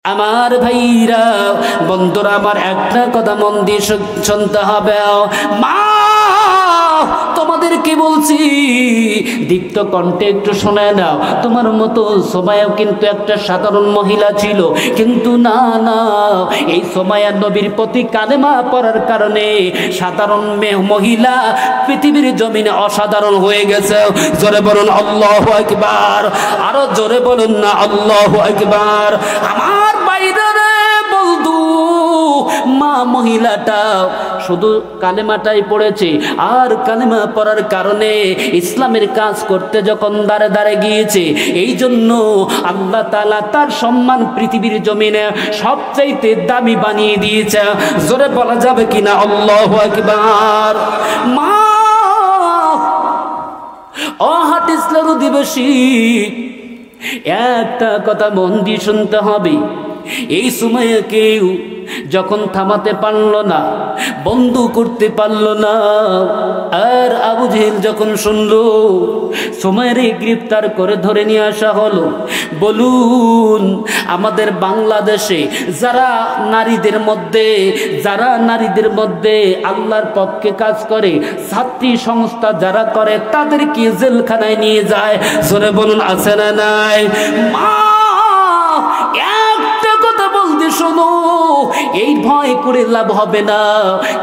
আমার ভাইরা বন্ধুরা আমার একটা কথা মন দিয়ে শুনতে হবে। মা তোমাদেরকে বলছি দীপ্ত কণ্ঠে একটু শুনে নাও। তোমার মতো সুমাইয়াও কিন্তু একটা সাধারণ মহিলা ছিল, কিন্তু না না, এই সুমাইয়া নবীর প্রতি কালেমা পড়ার কারণে সাধারণ মহিলা পৃথিবীর জমিনে অসাধারণ হয়ে গেছে। জোরে বলুন আল্লাহু আকবার, আরো জোরে বলুন না আল্লাহু আকবার। আমার বাইরে বলদু মা মহিলাটা শুধু কালেমাটাই পড়েছে, আর কালেমা পড়ার কারণে ইসলামের কাজ করতে যখন দাঁড়ে দাঁড়ে গিয়েছে, এই জন্য আল্লাহ তাআলা তার সম্মান পৃথিবীর জমিনে সবচাইতে দামি বানিয়ে দিয়েছে। জোরে বলা যাবে কিনা আল্লাহু আকবার। মা ও হাদিসের অধিবাসী, একটা কথা মন দিয়ে শুনতে হবে। এই সুমাইয়াকেও যখন থামাতে পারল না, বন্ধ করতে পারল না, আর আবু জেহেল যখন শুনল সুমাইয়াকে গ্রেফতার করে ধরে নিয়ে আসা হলো। বলুন আমাদের বাংলাদেশে যারা নারীদের মধ্যে আল্লাহর পক্ষে কাজ করে, ছাত্রী সংস্থা যারা করে, তাদেরকে জেলখানায় নিয়ে যায়। জোরে বলুন আছে না নাই? মা একটা কথা বলতে শোনো, এই ভয় করে লাভ হবে না,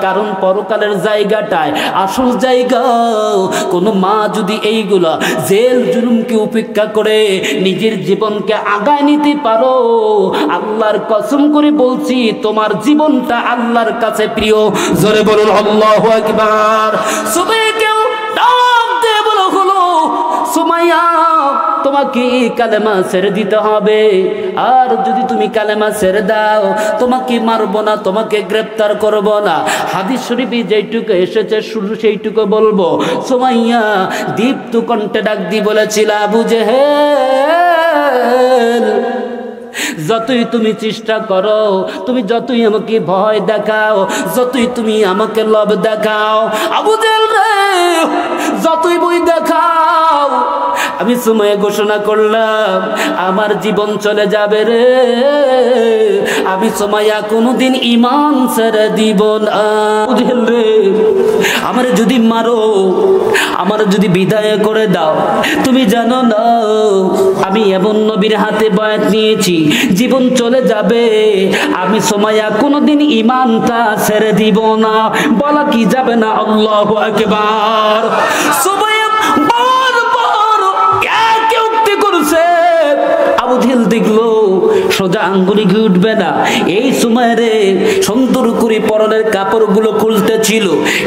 কারণ পরকালের জায়গাটায় আসল জায়গা। কোনো মা যদি এইগুলা জেল জুলুমকে উপেক্ষা করে নিজের জীবনকে আগায় নিতে পারো, আল্লাহর কসম করে বলছি তোমার জীবনটা আল্লাহর কাছে প্রিয়। জোরে বলুন আল্লাহু আকবার। সুমাইয়াকেও ডাক দিয়ে বলা হলো, সুমাইয়া তোমাকে কালেমা ছেড়ে দিতে হবে, আর যদি তুমি কালেমা ছেড়ে দাও তোমাকে মারবো না, তোমাকে গ্রেফতার করবো না। হাদিস শরীফে যেইটুকু এসেছে শুধু সেইটুকু বলবো। সুমাইয়া দীপ্ত কণ্ঠে ডাক দিয়ে বলেছিল, আবু জেহেল যতই তুমি চেষ্টা করো, তুমি যতই আমাকে ভয় দেখাও, যতই তুমি আমাকে লোভ দেখাও, আবু জেহেল রে যতই বই দেখাও, আমি সুমাইয়া ঘোষণা করলাম আমার জীবন চলে যাবে রে। আমি সুমাইয়া কোনোদিন ঈমান ছেড়ে দিব না। আবু জেহেল রে আমার যদি মারো, আমার যদি বিদায় করে দাও, তুমি জানো না আমি এমন নবীর হাতে বয়াত নিয়েছি, জীবন চলে যাবে, আমি সুমাইয়া কোনোদিন ঈমানটা ছেড়ে দিব না। বলা কি যাবে না আল্লাহু আকবার। সুমাইয়া আবু জেহেল দেখলো সোজা আঙ্গুলি ঘুটবে না, এই সুমাইয়ারে সুন্দর করে পরনের কাপড়গুলো খুলতেছিল।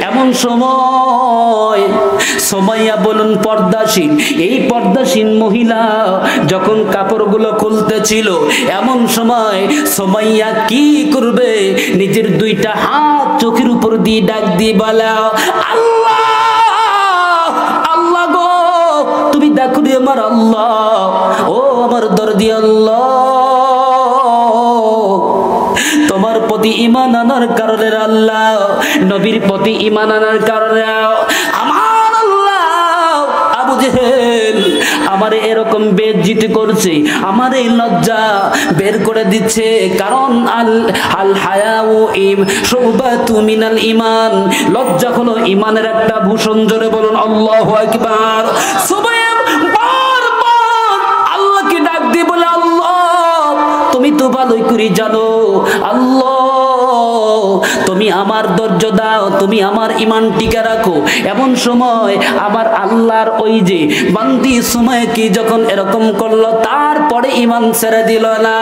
এমন সময় সুমাইয়া বলুন পর্দাশীল, এই পর্দাশীল মহিলা যখন কাপড়গুলো খুলতেছিল, এমন সময় সুমাইয়া কি করবে, নিজের দুইটা হাত চোখের উপর দিয়ে ডাক দিয়ে বলা, আল্লাহ আল্লাহ গো তুমি দেখো রে আমার আল্লাহ, ও আমার দরদি আল্লাহ, তোমার প্রতি ঈমান আনার কারণে আল্লাহ, নবীর প্রতি ঈমান আনার কারণে আমার আল্লাহ আবু জেহেল আমারে এরকম বেইজ্জতি করছে, আমার এই লজ্জা বের করে দিচ্ছে, কারণ আল হায়াউ শুবাতু মিনাল ঈমান, লজ্জা হলো ঈমানের একটা ভূষণ। জোরে বলুন আল্লাহু আকবার। সুমাইয়া তুমি তো ভালোই করে জানো আল্লাহ তুমি আমার ধৈর্য দাও, তুমি আমার ঈমান টিকে রাখো। এমন সময় আবার আল্লাহর ওই যে বান্দি সুমাইয়াকে যখন এরকম করলো, তারপরে ঈমান ছেড়ে দিল না।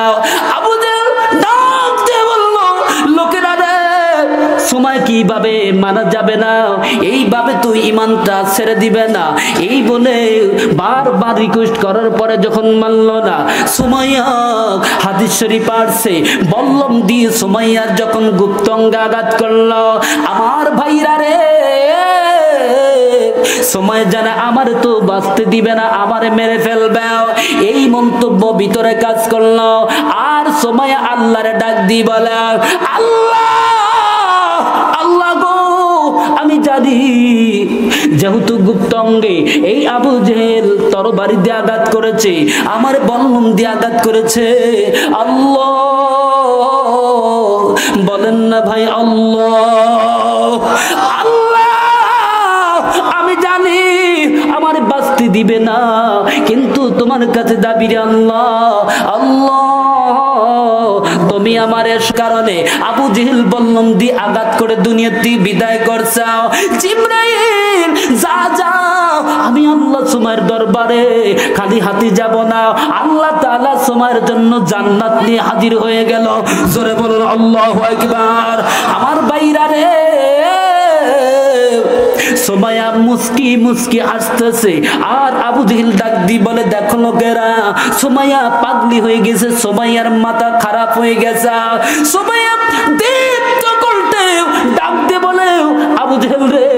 আবু জেহেল ডাক দিয়ে বলল, লোকেরা রে সুমাইয়া কিভাবে মানা যাবে না, এইভাবে তুই ঈমানটা ছেড়ে দিবে না, এই বলে বারবার রিকোয়েস্ট করার পরে যখন মানল না, সুমাইয়া হাদিস শরীফ পড়ছে বল্লম দিয়ে সুমাইয়ার যখন গুপ্তাঙ্গে আঘাত করলো, আমার ভাইরা রে সুমাইয়া জানে আমার তো বাঁচতে দিবে না, আমারে মেরে ফেলবে, এই মন্তব্য ভিতরে কাজ করলো। আর সুমাইয়া আল্লাহরে ডাক দিয়ে বলে, আল্লাহ আল্লাহ গো আমি জানি যেহেতু গুপ্তাঙ্গে এই আবু জেহেল তরবারি দিয়ে আঘাত করেছে, আমার বল্লম দিয়ে আঘাত করেছে, আল্লাহ না ভাই আল্লাহ আল্লাহ, আমি জানি আমার বাঁচতে দিবে না, কিন্তু তোমার কাছে দাবি রে আল্লাহ, আল্লাহ তুমি আমার এর কারণে আবু জেহেল বললাম দি আঘাত করে দুনিয়াতে বিদায় করছাও। জিবরাইল যা যাও, আমি আল্লাহ সুমাইয়ের দরবারে খালি হাতে যাব না, আল্লাহ তাআলা সুমাইয়ের জন্য জান্নাত নিয়ে হাজির হয়ে গেল। জোরে বলুন আল্লাহু আকবার। আমার বাইরা রে, সুমাইয়া মুস্কি মুস্কি হাসতেছে, আর আবু জেহেল ডাক দি বলে দেখো লোকেরা, সুমাইয়া পাগলি হয়ে গেছে, সুমাইয়ার মাথা খারাপ হয়ে গেছে। সুমাইয়া দীপ্ত কণ্ঠে ডাক দিয়ে বলে আবু জেহেল রে,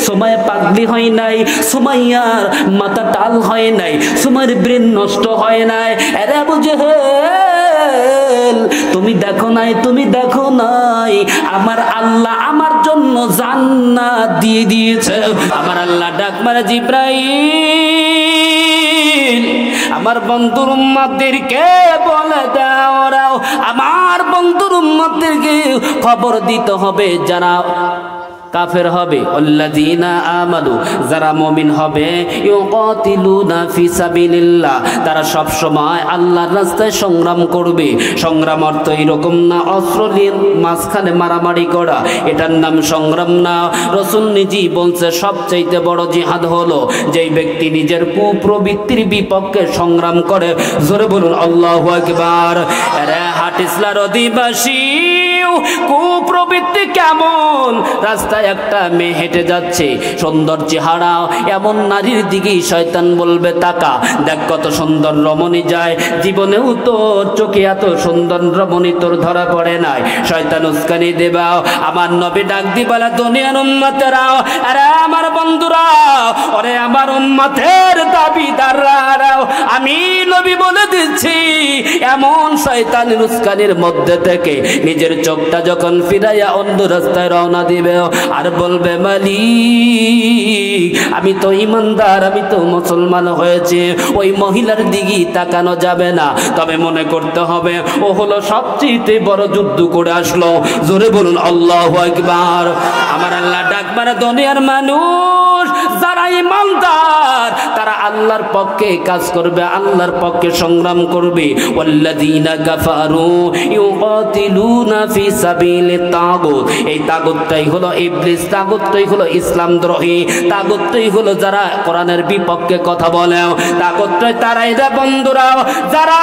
সুমাইয়া পাগলি হয় নাই, সুমাইয়ার মাথা টাল হয় নাই, সুমাইয়ার ব্রেন নষ্ট হয় নাই। আরে আবু জেহেল তুমি দেখো নাই, তুমি দেখো নাই, আমার আল্লাহ আমার জন্য জান্নাত দিয়ে দিয়েছে। আমার আল্লাহ ডাক মারে জিবরাইল আমার বন্ধুর উম্মতদেরকে বলে দাও, আমার বন্ধুর উম্মতদেরকে খবর দিতে হবে যারা কাফের হবে, আল্লাযীনা আমানু যারা মুমিন হবে, ইউকাতিলুনা ফি সাবিলিল্লাহ তারা সব সময় আল্লাহর রাস্তায় সংগ্রাম করবে। সংগ্রাম অর্থ এরকম না অস্ত্র নিয়ে মাঝখানে মারামারি করা, এটার নাম সংগ্রাম না। রাসূল নিজেই বলছে সবচাইতে বড় জিহাদ হলো যেই ব্যক্তি নিজের কুপ্রবৃত্তির বিপক্ষে সংগ্রাম করে। জোরে বলুন আল্লাহু আকবার। আরে হাটিসলার অধিবাসী, কুপ্রবৃত্তি কেমন? রাস্তায় একটা মেয়ে হেঁটে যাচ্ছে, সুন্দর চেহারা, এমন নারীর দিকে শয়তান বলবে তাকা, দেখ কত সুন্দর রমণী যায়, জীবনেও তো চোখে এত সুন্দর রমণী তোর ধরা পড়ে নাই, শয়তান উস্কানি দেবা। আমার নবী ডাক দি বলে দুনিয়ার উম্মতেরা, আরে আমার বন্ধুরা, ওরে আমার উম্মতের দাবিদাররা, আমি নবী বলে দিচ্ছি এমন শয়তানের উস্কানির মধ্যে থেকে নিজের চোখটা যখন ফিরাইয়া অন্য রাস্তায় রওনা দিবে আর বলবে মালিক আমি তো ইমানদার, আমি তো মুসলমান হয়েছে, ওই মহিলার দিকে তাকানো যাবে না, তবে মনে করতে হবে ও হলো সবচেয়ে বড় যুদ্ধ করে আসলো। জোরে বলুন আল্লাহু আকবার। আমার আল্লাহ ডাক মারে দুনিয়ার মানুষ যারা ইমানদার তারা আল্লাহর পক্ষে কাজ করবে, আল্লাহর পক্ষে সংগ্রাম করবে। ওয়াল্লাযীনা কাফারু ইউকাতিলুনা ফি সাবিলিত তাগুত, এই তাগুতটাই হলো ইবলিস, তাগুতটাই হলো ইসলামদ্রোহী, তাগুতটাই হলো যারা কোরআনের বিপক্ষে কথা বলে, তাগুতটাই তারাই রে বন্ধুরা যারা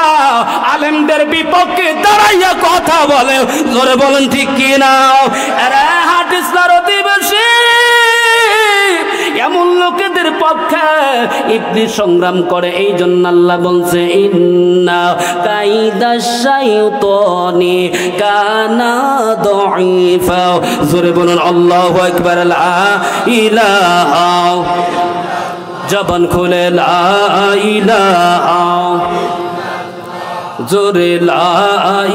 আলেমদের বিপক্ষে দাঁড়াইয়া কথা বলে। জোরে বলেন ঠিক কি না? আরে হাদিসের অধিবাসী এমন লোকেদের পক্ষে ইবলিস সংগ্রাম করে। এই জন্য আল্লাহ বলছে ইন্না কাইদাশ শাইতানি কানা দাঈফা। জোরে বলুন আল্লাহু আকবার। লা ইলাহা, জবান খুলে লা ইলাহা, জোরে লা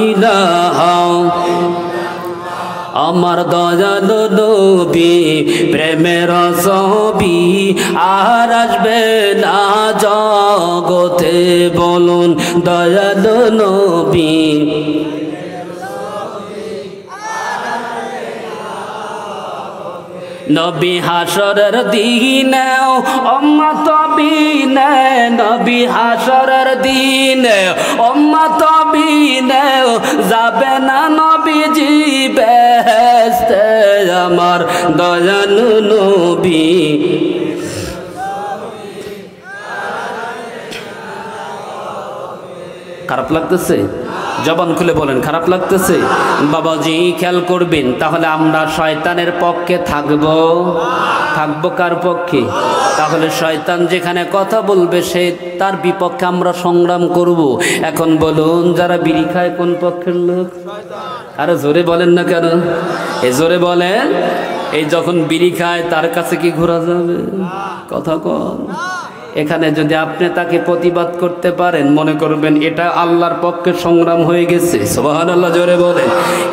ইলাহা। আমার দয়ালু নবী প্রেমের ছবি আর আসবে না জগতে, বলুন দয়ালু নবী। নবী হাসরের দিনে উম্মত বিনে, নবী হাসরের দিনে উম্মত বিনে যাবে না নবীজি বেহেশতে, আমার দয়ালু নবী। খারাপ লাগতেছে? জবান খুলে বলেন খারাপ লাগতেছে? বাবাজি খেয়াল করবেন, তাহলে আমরা শয়তানের পক্ষে থাকবো? থাকবো কার পক্ষে? তাহলে শয়তান যেখানে কথা বলবে সে তার বিপক্ষে আমরা সংগ্রাম করব। এখন বলুন যারা বিড়ি খায় কোন পক্ষের লোক? আরে জোরে বলেন না কেন? এ জোরে বলেন। এই যখন বিড়ি খায় তার কাছে কি ঘোরা যাবে? কথা কন। এখানে যদি আপনি তাকে প্রতিবাদ করতে পারেন মনে করবেন এটা আল্লাহর পক্ষে সংগ্রাম হয়ে গেছে। সুবহানাল্লাহ জোরে বলেন।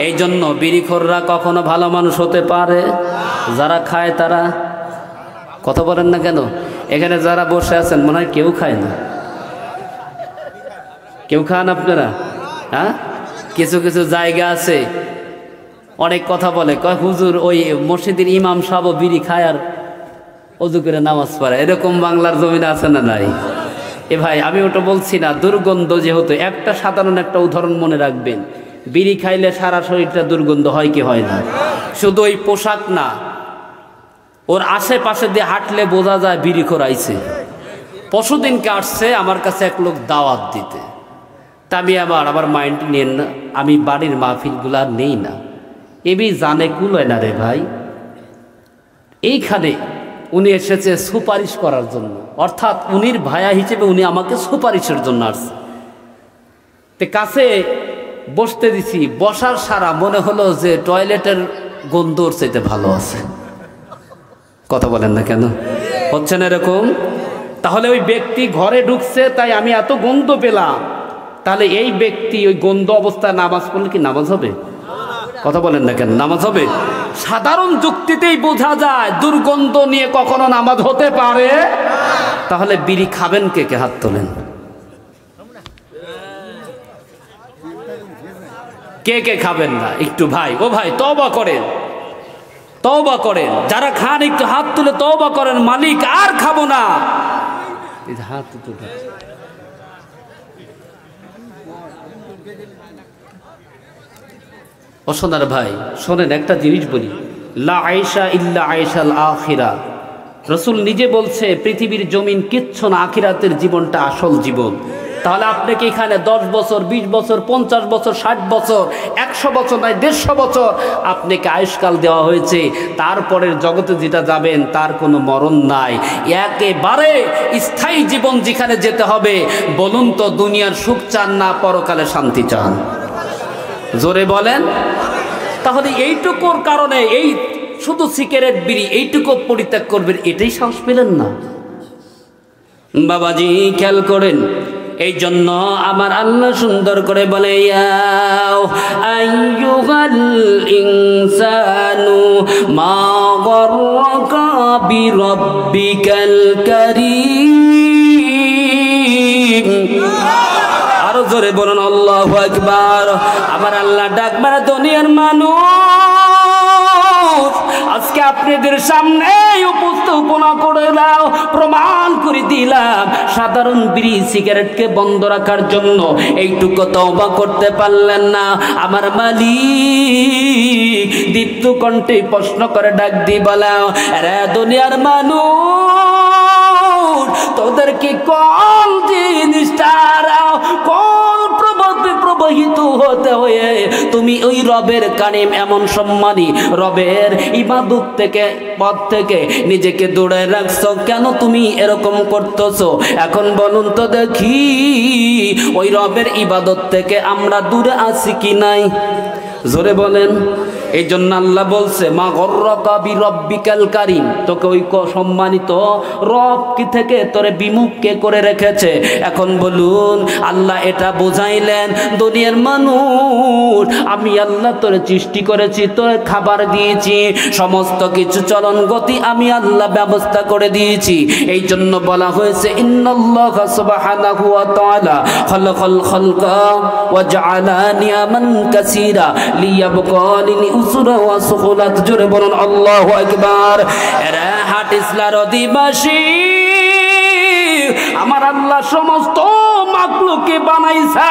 এই জন্য বিড়িখোররা কখনো ভালো মানুষ হতে পারে? যারা খায় তারা কথা বলেন না কেন? এখানে যারা বসে আছেন মনে হয় কেউ খায় না। কেউ খান আপনারা? হ্যাঁ, কিছু কিছু জায়গা আছে অনেক কথা বলে, কয় হুজুর ওই মসজিদের ইমাম সাহেব বিড়ি খায় আর অজু করে নামাজ পড়ে, এরকম বাংলার জমিনে আছে না নাই? এ ভাই আমি ওটা বলছি না, দুর্গন্ধ যেহেতু, একটা সাধারণ একটা উদাহরণ মনে রাখবেন, বিড়ি খাইলে সারা শরীরটা দুর্গন্ধ হয় কি হয় না? শুধু ওই পোশাক না, ওর আশেপাশে দিয়ে হাঁটলে বোঝা যায় বিড়ি খোরাইছে। পরশুদিনকে আসছে আমার কাছে এক লোক দাওয়াত দিতে, তা আমি আবার মাইন্ড নেন না, আমি বাড়ির মাহফিলগুলা নেই না, এবি জানে কুলয় না রে ভাই। এইখানে উনি এসেছে সুপারিশ করার জন্য, অর্থাৎ উনির ভায়া হিসেবে উনি আমাকে সুপারিশের জন্য আসছে। তে কাছে বসতে দিছি, বসার সারা মনে হলো যে টয়লেটের গন্ধর চাইতে ভালো আছে। কথা বলেন না কেন? হচ্ছে না এরকম? তাহলে ওই ব্যক্তি ঘরে ঢুকছে তাই আমি এত গন্ধ পেলাম, তাহলে এই ব্যক্তি ওই গন্ধ অবস্থায় নামাজ পড়লে কি নামাজ হবে? কথা বলেন না কেন? নামাজ হবে? সাধারণ যুক্তিতেই বোঝা যায় দুর্গন্ধ নিয়ে কখনো নামাজ হতে পারে। তাহলে বিড়ি খাবেন কে কে? হাত তোলেন। কে কে খাবেন না? একটু ভাই, ও ভাই তওবা করেন, তওবা করেন। যারা খান একটু হাত তুলে তওবা করেন, মালিক আর খাবো না। হাত তুলে ও সোনার ভাই শোনেন, একটা জিনিস বলি, লা আয়েশা ইল্লা আয়েশাল আখিরা। রসুল নিজে বলছে পৃথিবীর জমিন কিচ্ছু না, আখিরাতের জীবনটা আসল জীবন। তাহলে আপনাকে এখানে 10 বছর, 20 বছর, 50 বছর, 60 বছর, 100 বছর নয় 150 বছর আপনাকে আয়ুষ্কাল দেওয়া হয়েছে। তারপরের জগতে যেটা যাবেন তার কোনো মরণ নাই, একেবারে স্থায়ী জীবন যেখানে যেতে হবে। বলুন তো, দুনিয়ার সুখ চান না পরকালে শান্তি চান? জোরে বলেন। তাহলে এইটুকুর কারণে এই শুধু সিগারেট বিড়ি এইটুকু পরিত্যাগ করবেন, এটাই সাহস পেলেন না? বাবাজি খেয়াল করেন, এই জন্য আমার আল্লাহ সুন্দর করে বলে, ইয়া আইয়ুহাল ইনসানু মা গররাকা বিরাব্বিকাল কারীম। আরো জোরে বলুন আল্লাহু আকবার। আমার আল্লাহ ডাক মারা দুনিয়ার মানুষ, আজকে আপনাদের সামনে উপস্থাপনা করে দাও, প্রমাণ করে দিলাম সাধারণ বিড়ি সিগারেটকে বন্ধ রাখার জন্য এইটুকু তওবা করতে পারলেন না। আমার মালিক দীপ্ত কণ্ঠে প্রশ্ন করে ডাক দিয়ে বলাও, রে দুনিয়ার মানুষ, তোদেরকে কোন জিনিসটা কোন প্রবাহিত হতে হয়ে তুমি ওই রবের কারিম এমন সম্মানী রবের ইবাদত থেকে পথ থেকে নিজেকে দূরে রাখছো? কেন তুমি এরকম করতেছো? এখন বলুন তো দেখি, ওই রবের ইবাদত থেকে আমরা দূরে আছি কি নাই? জোরে বলেন। এই জন্য আল্লাহ বলছে, মা গররাকা বিরাব্বিকাল কারীম, তোকে ওই সম্মানিত রব কি থেকে তোরে বিমুখ কে করে রেখেছে? এখন বলুন, আল্লাহ এটা বোঝাইলেন দুনিয়ার মানুষ, আমি আল্লাহ তোরে সৃষ্টি করেছি, তোরে খাবার দিয়েছি, সমস্ত কিছু চলন গতি আমি আল্লাহ ব্যবস্থা করে দিয়েছি। এই জন্য বলা হয়েছে, ইন্নাল্লাহা সুবহানাহু ওয়া তাআলা খালাকাল খালকা ওয়া জাআলা নিয়ামান কাসীরা লিয়াবকা লিউসরা ওয়া সুহুলাত। জোরে বলুন আল্লাহু আকবার। এরা হাট ইসলার অধিবাসী, আমার আল্লাহ সমস্ত মাখলুককে বানাইছে,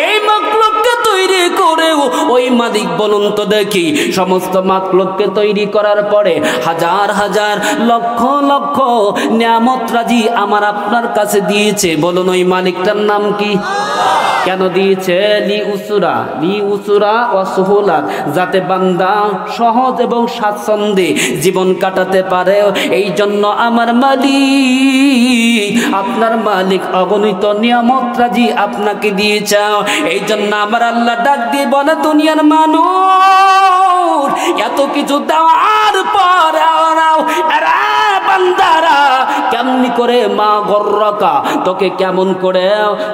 এই মাখলুককে তৈরি করেও ওই মালিক বলুন তো দেখি, সমস্ত মাখলুককে তৈরি করার পরে হাজার হাজার লক্ষ লক্ষ নিয়ামত রাজি আমার আপনার কাছে দিয়েছে। বলুন ওই মালিকটার নাম কি? কেন দিয়েছে? লিউসরা ওয়া সুহুলাত, যাতে বান্দা সহজ এবং স্বাচ্ছন্দ্যে জীবন কাটাতে পারে। এই জন্য আমার মালিক, আপনার মালিক অগণিত নিয়ামত রাজি আপনাকে দিয়েছে। এই জন্য আমার আল্লাহ ডাক দিয়ে বলে, দুনিয়ার মানুষ, এত কিছু দেওয়ার পর বান্দারা কেমনি করে মা গর্রকা তোকে কেমন করে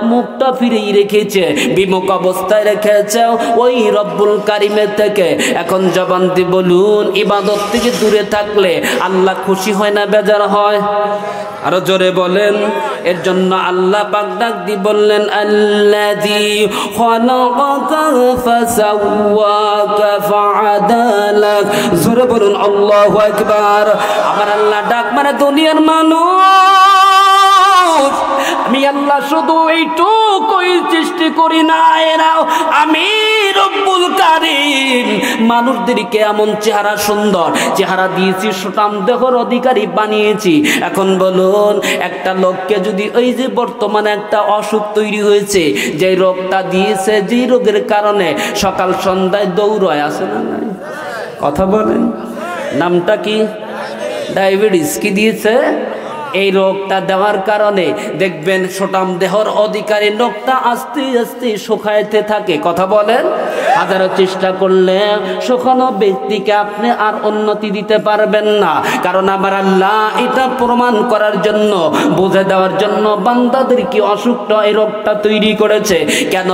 মুখটা ফিরিয়ে রেখেছে, বিমুখ অবস্থায় রেখেছে ওই রব্বুল কারিমের থেকে। এখন জবান দিয়ে বলুন, ইবাদত থেকে দূরে থাকলে আল্লাহ খুশি হয় না বেজার হয়? আরো জোরে বলেন। এর জন্য আল্লাহ পাক ডাক দিয়ে বললেন, আল্লাযী খালাকাকা ফাসাওয়াকা ফাআদালাক। জোরে বলুন আল্লাহু আকবার। আমার আল্লাহ ডাক মানে দুনিয়ার মানুষ, আমি আল্লাহ শুধু এইটুকুই সৃষ্টি করি না, এরাও আমি রব্বুল কারীম মানুষদেরকে এমন চেহারা, সুন্দর চেহারা দিয়েছি, সুঠাম দেহর অধিকারী বানিয়েছি। এখন বলুন, একটা লোককে যদি ওই যে বর্তমানে একটা অসুখ তৈরি হয়েছে, যে রোগটা দিয়েছে, যে রোগের কারণে সকাল সন্ধ্যায় দৌড়ায়, আছে না নাই? কথা বলেন, নামটা কি? ডায়াবেটিস। কি দিয়েছে? এই রোগটা দেওয়ার কারণে দেখবেন সুঠাম দেহর অধিকারী লোকটা আস্তে আস্তে শুকাইতে থাকে। কথা বলেন, হাজারো চেষ্টা করলে শুকানো ব্যক্তিকে আপনি আর উন্নতি দিতে পারবেন না। কারণ আমার আল্লাহ এটা প্রমাণ করার জন্য, বুঝে দেওয়ার জন্য বান্দাদেরকে অসুখটা, এই রোগটা তৈরি করেছে। কেন?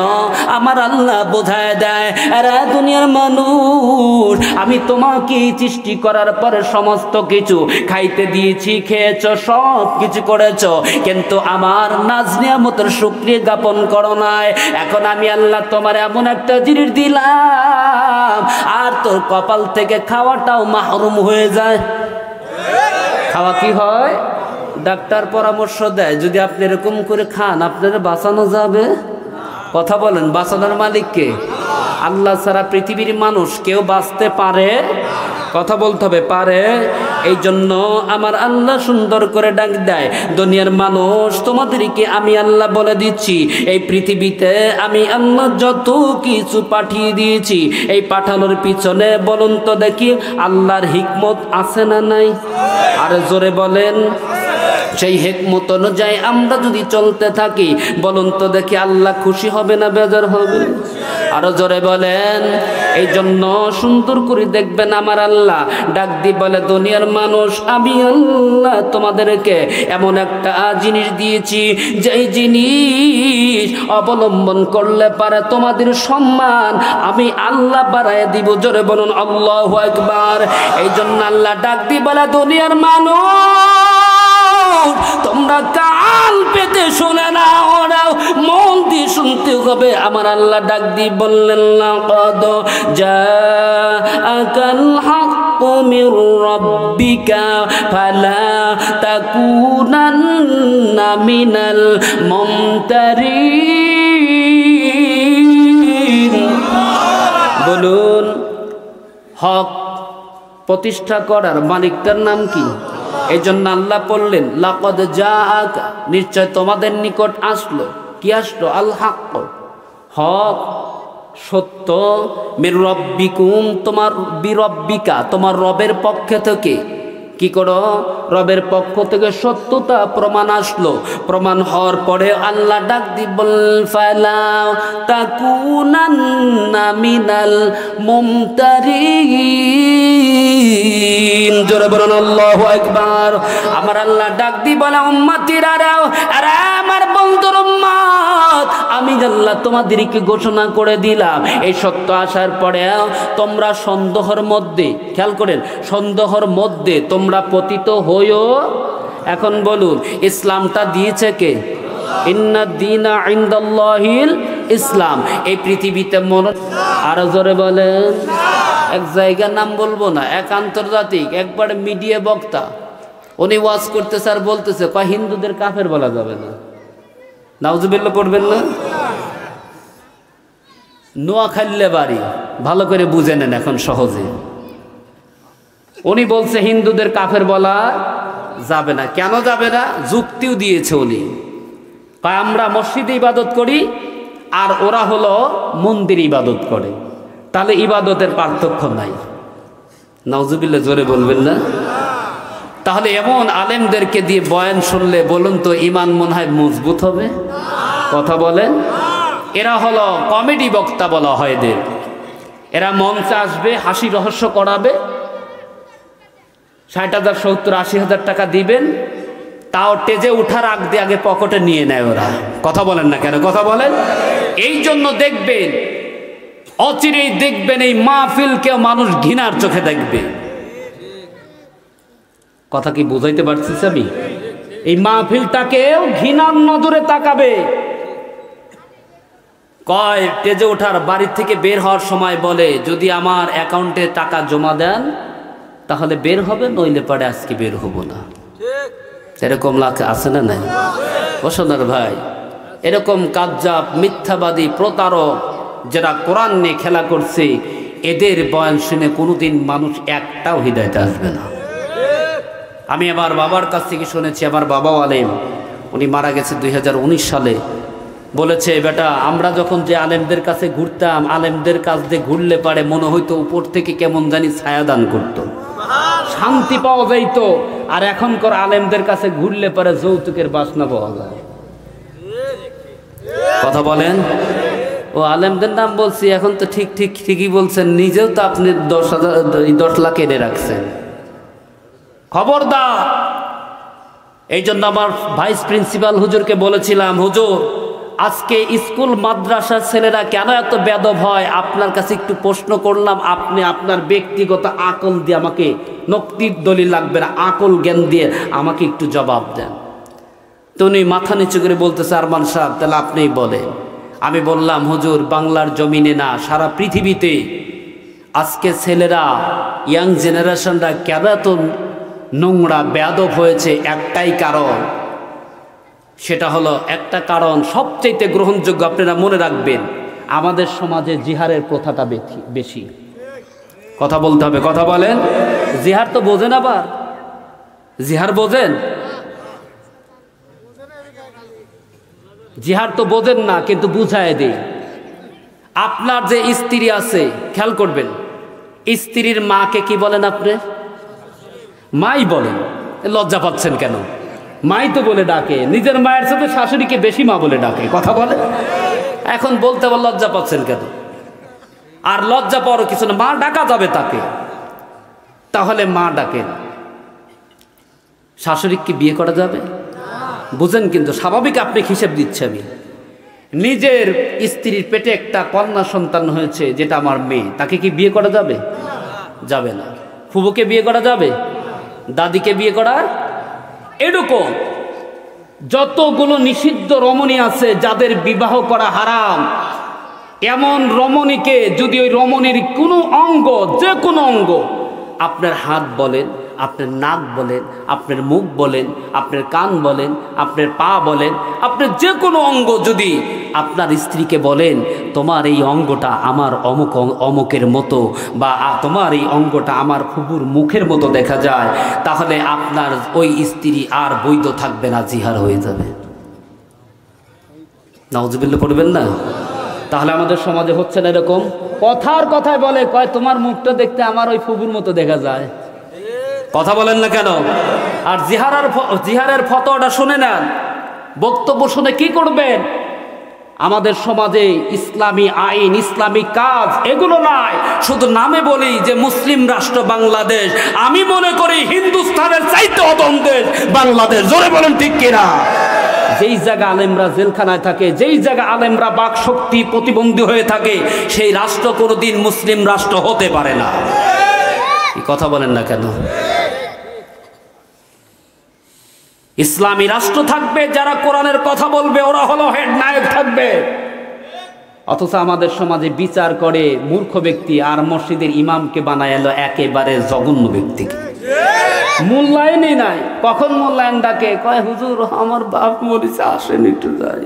আমার আল্লাহ বোঝায় দেয়, আরে দুনিয়ার মানুষ, আমি তোমাকে সৃষ্টি করার পরে সমস্ত কিছু খাইতে দিয়েছি, খেয়েছ, সব কিছু করেছ, কিন্তু আমার নাজ নিয়ামতের শুকরিয়া জ্ঞাপন করো নাই। এখন আমি আল্লাহ তোমার এমন একটা জিনিস দিলাম, আর তোর কপাল থেকে খাওয়াটাও মাহরুম হয়ে যায়। খাওয়া কি হয়? ডাক্তার পরামর্শ দেয়, যদি আপনি এরকম করে খান আপনারা বাঁচানো যাবে। কথা বলেন, বাঁচানোর মালিক কে? আল্লাহ ছাড়া পৃথিবীর মানুষ কেউ বাঁচতে পারে? কথা বলতে হবে, পারে? এই জন্য আমার আল্লাহ সুন্দর করে ডাক দেয়, দুনিয়ার মানুষ, তোমাদেরকে আমি আল্লাহ বলে দিচ্ছি, এই পৃথিবীতে আমি আল্লাহ যত কিছু পাঠিয়ে দিয়েছি, এই পাঠানোর পিছনে বলুন তো দেখি আল্লাহর হিকমত আছে না নাই? আর জোরে বলেন। সেই হিকমত অনুযায়ী আমরা যদি চলতে থাকি, বলুন তো দেখি আল্লাহ খুশি হবে না বেজার হবে? আরো জোরে বলেন। এই জন্য সুন্দর করে দেখবেন আমার আল্লাহ ডাক দিয়ে বলে, দুনিয়ার মানুষ, আমি আল্লাহ তোমাদেরকে এমন একটা জিনিস দিয়েছি, যেই জিনিস অবলম্বন করলে পারে তোমাদের সম্মান আমি আল্লাহ বাড়ায় দিব। জোরে বলুন আল্লাহু আকবার। এই জন্য আল্লাহ ডাক দিয়ে বলে, দুনিয়ার মানুষ, তোমরা কান পেতে শুনে না, ওরাও মন দিয়ে শুনতে হবে। আমার আল্লাহ ডাক দিয়ে বললেন, লাকাদ জাআকাল হাক্কু মির রাব্বিকা ফালা তাকুনান্না মিনাল মুমতারিন। বলুন, হক প্রতিষ্ঠা করার মালিকটার নাম কি? এই জন্য আল্লাহ বললেন, লাকাদ জাআকা, নিশ্চয় তোমাদের নিকট আসলো। কি আসলো? আল হক, হক, সত্য, মির রব্বিকুম, তোমার বিরব্বিকা, তোমার রবের পক্ষ থেকে। কি করো? রবের পক্ষ থেকে সত্যতা প্রমাণ আসলো। প্রমাণ হওয়ার পরে আল্লাহ ডাক দি বল, ফালা তাকুনান্না মিনাল মুমতারিন। জোরে বলুন আল্লাহু আকবার। আমার আল্লাহ ডাক দি বলে, উম্মতিরা, আরে আমার বন্ধুর উম্মত, আমি আল্লাহ তোমাদেরকে ঘোষণা করে দিলাম, এই সত্য আসার পরে তোমরা সন্দেহের মধ্যে, খেয়াল করেন, সন্দেহের মধ্যে তোমরা পতিত হইও। এখন বলুন, ইসলামটা দিয়েছে কে? ইন্না দীনা ইনদাল্লাহিল ইসলাম। এই পৃথিবীতে আরো জোরে বলেন। এক জায়গার নাম বলবো না, এক আন্তর্জাতিক একবার মিডিয়া বক্তা, উনি ওয়াজ করতেছে আর বলতেছে, কয় হিন্দুদের কাফের বলা যাবে না। নাউজুবিল্লাহ পড়বেন না? নোয়াখালী বাড়ি, ভালো করে বুঝে নেন এখন সহজে। উনি বলছে হিন্দুদের কাফের বলা যাবে না। কেন যাবে না? যুক্তিও দিয়েছে উনি। আমরা মসজিদে ইবাদত করি আর ওরা হলো মন্দির ইবাদত করে, তাহলে ইবাদতের পার্থক্য নাই। নাউজুবিল্লাহ জোরে বলবেন না? তাহলে এমন আলেমদেরকে দিয়ে বয়ান শুনলে বলুন তো ইমান মনে হয় মজবুত হবে? কথা বলেন। এরা হলো কমেডি বক্তা বলা হয় এদের। এরা মঞ্চে আসবে, হাসি রহস্য করাবে, 60,000 70,000 80,000 টাকা দিবেন, তাও টেজে উঠার আগ দিয়ে আগে পকেটে নিয়ে নেয় ওরা। কথা বলেন না কেন? কথা বলেন। এই জন্য দেখবেন, অচিরেই দেখবেন এই মাহফিলকেও মানুষ ঘৃণার চোখে দেখবে। কথা কি বুঝাইতে পারছিস আমি? এই মাহফিলটাকেও ঘৃণার নজরে তাকাবে। কয় টেজে ওঠার বাড়ির থেকে বের হওয়ার সময় বলে, যদি আমার অ্যাকাউন্টে টাকা জমা দেন তাহলে বের হবে, নইলে পরে আজকে বের হবো না। এরকম লাখ আছে না নাই? ও সোনার ভাই, এরকম কাজ্জাব, মিথ্যাবাদী, প্রতারক যারা কোরআন নিয়ে খেলা করছে, এদের বয়ান শুনে কোনোদিন মানুষ একটাও হৃদায়তে আসবে না। আমি আমার বাবার কাছ থেকে শুনেছি, আমার বাবাও আলেম, উনি মারা গেছে 2019 সালে। বলেছে, বেটা আমরা যখন যে আলেমদের কাছে ঘুরতাম, আলেমদের কাছ দিয়ে ঘুরলে পারে মনে হইতো উপর থেকে কেমন জানি ছায়া দান করতো, শান্তি পাওয়া যাইত। আর এখনকার আলেমদের কাছে ঘুরলে পারে যৌতুকের বাসনা পাওয়া যায়। কথা বলেন। ও আলেমদের নাম বলছি, এখন তো ঠিকই বলছেন, নিজেও তো আপনি 10 লাখ এনে রাখছেন। খবরদার। এই জন্য আমার ভাইস প্রিন্সিপাল হুজুরকে বলেছিলাম, হুজুর আজকে স্কুল মাদ্রাসার ছেলেরা কেন এত বেদব হয়, আপনার কাছে একটু প্রশ্ন করলাম, আপনি আপনার ব্যক্তিগত আকল দিয়ে আমাকে, নক্তির দলিল লাগবে না, আকল জ্ঞান দিয়ে আমাকে একটু জবাব দেন। তো উনি মাথা নিচু করে বলতেছে, আরমান সাহেব তাহলে আপনিই বলেন। আমি বললাম, হুজুর বাংলার জমিনে না, সারা পৃথিবীতে আজকে ছেলেরা, ইয়াং জেনারেশনরা কেন এত নোংরা বেয়াদব হয়েছে, একটাই কারণ। সেটা হলো, একটা কারণ সবচেয়ে গ্রহণযোগ্য, আপনারা মনে রাখবেন, আমাদের সমাজে জিহারের প্রথাটা বেশি। কথা বলতে হবে। কথা বলেন। জিহার তো বোঝেন, আবার জিহার বোঝেন? জিহার তো বোঝেন না, কিন্তু বুঝায় দিই। আপনার যে স্ত্রী আছে, খেয়াল করবেন, স্ত্রীর মাকে কি বলেন আপনি? মাই বলেন। লজ্জা পাচ্ছেন কেন? মাই তো বলে ডাকে, নিজের মায়ের সাথে শাশুড়িকে বেশি মা বলে ডাকে। কথা বলে। এখন বলতে আবার লজ্জা পাচ্ছেন কেন? আর লজ্জা পাওয়ার কিছু না, মা ডাকা যাবে তাকে, তাহলে মা ডাকেন। শাশুড়িকে বিয়ে করা যাবে? বুঝেন কিন্তু, স্বাভাবিক আপনি হিসেব দিচ্ছে আমি। নিজের স্ত্রীর পেটে একটা কন্যা সন্তান হয়েছে, যেটা আমার মেয়ে, তাকে কি বিয়ে করা যাবে? যাবে না। ফুবুকে বিয়ে করা যাবে? দাদিকে বিয়ে করা? এরকম যতগুলো নিষিদ্ধ রমণী আছে যাদের বিবাহ করা হারাম, এমন রমণীকে যদি ওই রমণীর কোনো অঙ্গ, যে কোনো অঙ্গ, আপনার হাত বলেন, আপনার নাক বলেন, আপনার মুখ বলেন, আপনার কান বলেন, আপনার পা বলেন, আপনার যে কোনো অঙ্গ যদি আপনার স্ত্রীকে বলেন, তোমার এই অঙ্গটা আমার অমুকের মতো, বা তোমার এই অঙ্গটা আমার ফুপুর মুখের মতো দেখা যায়, তাহলে আপনার ওই স্ত্রী আর বৈধ থাকবে না, জিহার হয়ে যাবে। নাউজুবিল্লাহ পড়বেন না? তাহলে আমাদের সমাজে হচ্ছে না এরকম? কথার কথায় বলে, কয় তোমার মুখটা দেখতে আমার ওই ফুপুর মতো দেখা যায়। কথা বলেন না কেন? আর জিহারের ফতোয়াটা শুনে নেন, বক্তব্য শুনে কি করবেন? আমাদের সমাজে ইসলামী আইন, ইসলামী কাজ এগুলো নাই, শুধু নামে বলি যে মুসলিম রাষ্ট্র বাংলাদেশ। আমি মনে করি হিন্দুস্তানের চাইতে অদম দেশ বাংলাদেশ। জোরে বলেন ঠিক কিনা? যেই জায়গা আলেমরা জেলখানায় থাকে, যেই জায়গা আলেমরা বাক শক্তি প্রতিবন্ধী হয়ে থাকে, সেই রাষ্ট্র কোনোদিন মুসলিম রাষ্ট্র হতে পারে না। কথা বলেন না কেন? ইসলামী রাষ্ট্র থাকবে, যারা কোরআনের কথা বলবে ওরা হলো হেড নায়ক থাকবে। অথচ আমাদের সমাজে বিচার করে মূর্খ ব্যক্তি, আর মসজিদের ইমামকে বানায় এলো একেবারে জঘন্য ব্যক্তিকে। মূল্যায়নই নাই। কখন মূল্যায়ন ডাকে? কয় হুজুর আমার বাপ মরিছে, আসেন একটু যাই।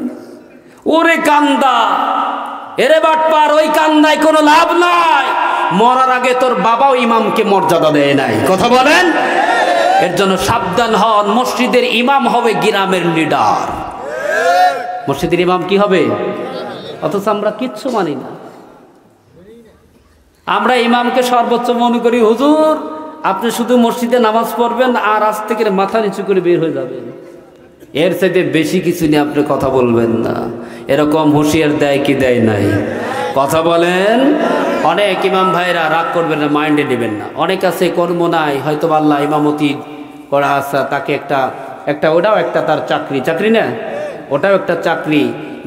ওরে কান্দা, এরে বাটপার, ওই কান্দায় কোনো লাভ নাই। মরার আগে তোর বাবাও ইমামকে মর্যাদা দেয় নাই। কথা বলেন। এর জন্য সাবধান হন। মসজিদের ইমাম হবে গ্রামের লিডার। মসজিদের ইমাম কি হবে? অথচ আমরা কিচ্ছু মানি না। আমরা ইমামকে সর্বোচ্চ মনে করি, হুজুর আপনি শুধু মসজিদে নামাজ পড়বেন আর আজ থেকে মাথা নিচু করে বের হয়ে যাবেন, এর চাইতে বেশি কিছু নিয়ে আপনি কথা বলবেন না। এরকম হুঁশিয়ার দেয় কি দেয় নাই? কথা বলেন। অনেক ইমাম ভাইরা রাগ করবেন না, মাইন্ডে নেবেন না। অনেক আছে কর্ম নাই, হয়তো আল্লাহ ইমামতি করা আছে তাকে একটা ওটাও একটা তার চাকরি না, ওটাও একটা চাকরি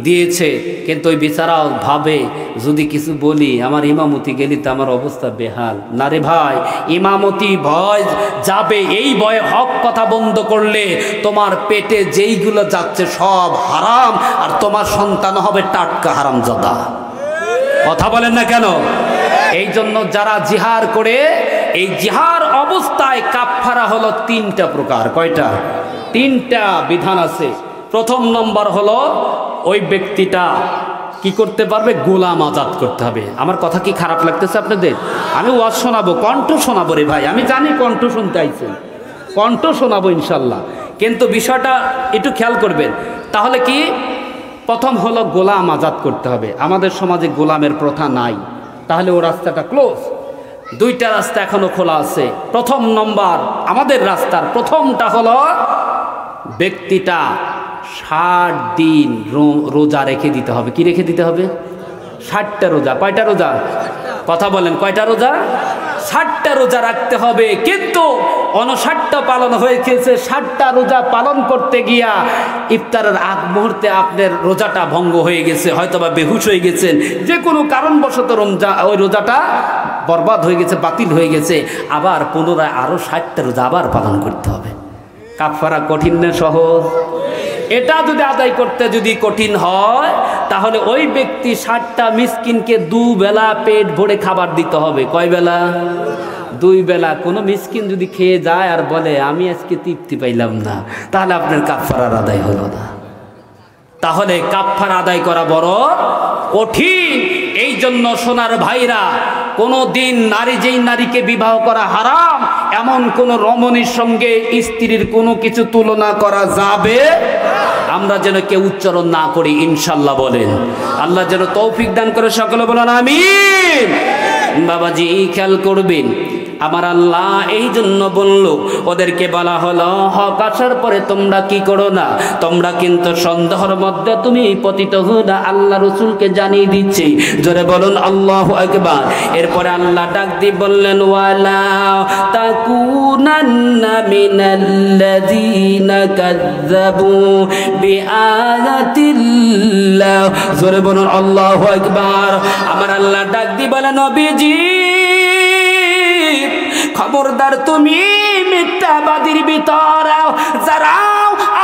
দিয়েছে, কিন্তু ওই বিচারাও ভাবে যদি কিছু বলি আমার ইমামতি গেলি তো আমার অবস্থা বেহাল। না রে ভাই, ইমামতি ভয় যাবে, এই ভয়ে হক কথা বন্ধ করলে তোমার পেটে যেইগুলো যাচ্ছে সব হারাম, আর তোমার সন্তান হবে টাটকা হারামজাদা। কথা বলেন না কেন? এই জন্য যারা জিহার করে, এই জিহার অবস্থায় কাফফারা হলো 3টা প্রকার। কয়টা? 3টা বিধান আছে। প্রথম নম্বর হলো ওই ব্যক্তিটা কি করতে পারবে? গোলাম আজাদ করতে হবে। আমার কথা কি খারাপ লাগতেছে আপনাদের? আমি ওয়াজ শোনাবো, কণ্ঠ শোনাবো রে ভাই, আমি জানি কণ্ঠ শুনতে আইছেন, কণ্ঠ শোনাবো ইনশাল্লাহ, কিন্তু বিষয়টা একটু খেয়াল করবেন। তাহলে কি? প্রথম হলো গোলাম আজাদ করতে হবে। আমাদের সমাজে গোলামের প্রথা নাই, তাহলে ও রাস্তাটা ক্লোজ। 2টা রাস্তা এখনো খোলা আছে। প্রথম নম্বর আমাদের রাস্তার প্রথমটা হলো ব্যক্তিটা 60 দিন রোজা রেখে দিতে হবে। কি রেখে দিতে হবে? 60টা রোজা। কয়টা রোজা? কথা বলেন, কয়টা রোজা? 60টা রোজা রাখতে হবে। কিন্তু 59টা পালন হয়ে গেছে, 60টা রোজা পালন করতে গিয়া ইফতারের আগ মুহূর্তে আপনার রোজাটা ভঙ্গ হয়ে গেছে, হয়তো বা বেহুশ হয়ে গেছেন, যে কোনো কারণবশত ওই রোজাটা বরবাদ হয়ে গেছে, বাতিল হয়ে গেছে, আবার পুনরায় আরও 60টা রোজা আবার পালন করতে হবে। কাফারা কঠিন না সহজ? এটা যদি আদায় করতে যদি কঠিন হয়, তাহলে ওই ব্যক্তি 60টা মিসকিনকে 2 বেলা পেট ভরে খাবার দিতে হবে। কয় বেলা? 2 বেলা। কোনো মিসকিন যদি খেয়ে যায় আর বলে আমি আজকে তৃপ্তি পাইলাম না, তাহলে আপনার কাফারার আদায় হলো না। তাহলে কাফারা আদায় করা বড় কঠিন। এই জন্য সোনার ভাইরা, কোনো দিন যেই নারীকে বিবাহ করা হারাম, এমন কোন রমণীর সঙ্গে স্ত্রীর কোনো কিছু তুলনা করা যাবে। আমরা যেন কেউ উচ্চারণ না করি ইনশাল্লাহ বলেন। আল্লাহ যেন তৌফিক দান করে, সকলে বলেন আমিন। বাবাজি খেয়াল করবেন, আমার আল্লাহ এই জন্য বলল, ওদেরকে বলা হলো হক আসার পরে তোমরা কি করো না, তোমরা কিন্তু সন্দেহের মধ্যে তুমি পতিত হও না। আল্লাহ রসুলকে জানিয়ে দিচ্ছে, জোরে বলুন আল্লাহু আকবার। এরপরে আল্লাহ ডাক দিয়ে বললেন ওয়ালা তাকুনান্না মিনাল্লাযীনা কাযযাবু বিআয়াতিল্লাহ। জোরে বলুন আল্লাহু আকবার। আমার আল্লাহ ডাক দিয়ে বলেন নবীজি, খবরদার তুমি মিথ্যাবাদীর ভিতর যারা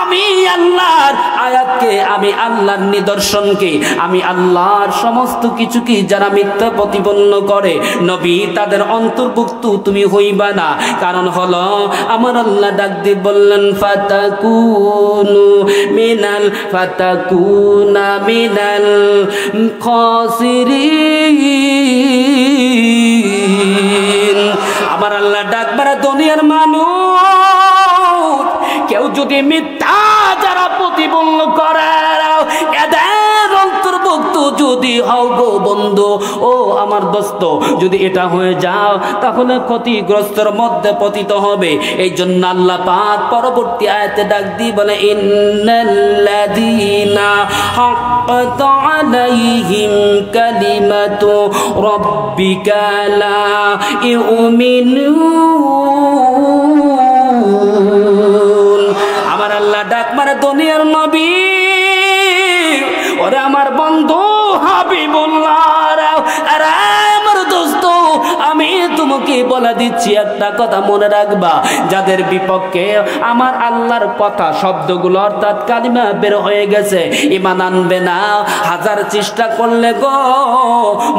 আমি আল্লাহর আয়াতকে, আমি আল্লাহর নিদর্শনকে, আমি আল্লাহর সমস্ত কিছুকে যারা মিথ্যা প্রতিপন্ন করে, নবী তাদের অন্তর্ভুক্ত তুমি হইবা না। কারণ হলো আমার আল্লাহ ডাক দিয়ে বললেন ফাতাকুনা মিনাল খাসিরিন। আমার আল্লাহ ডাক মারা দুনিয়ার মানুষ, কেউ যদি মিথ্যা যারা প্রতিপন্ন করে এদের অন্তর্ভুক্ত যদি হও গো বন্ধু, ও আমার দোস্ত, যদি এটা হয়ে যাও তাহলে ক্ষতিগ্রস্তর মধ্যে পতিত হবে। এই জন্য আল্লাহ পাক পরবর্তী আয়াতে ডাক দিয়ে বলে ইন্নাল্লাযীনা হাক্কাত আলাইহিম কালিমাতু রাব্বিকা লা ইউমিনুন। আমার আল্লাহ ডাক মারে দুনিয়ার নবী, ওরে আমার বন্ধু হাবিবুল্লাহ, আরে আমার দোস্ত, আমি তোমাকে বলে দিচ্ছি একটা কথা মনে রাখবা, যাদের বিপক্ষে আমার আল্লাহর কথা শব্দগুলো অর্থাৎ কালিমা বের হয়ে গেছে, ঈমান আনবে না, হাজার চেষ্টা করলে গো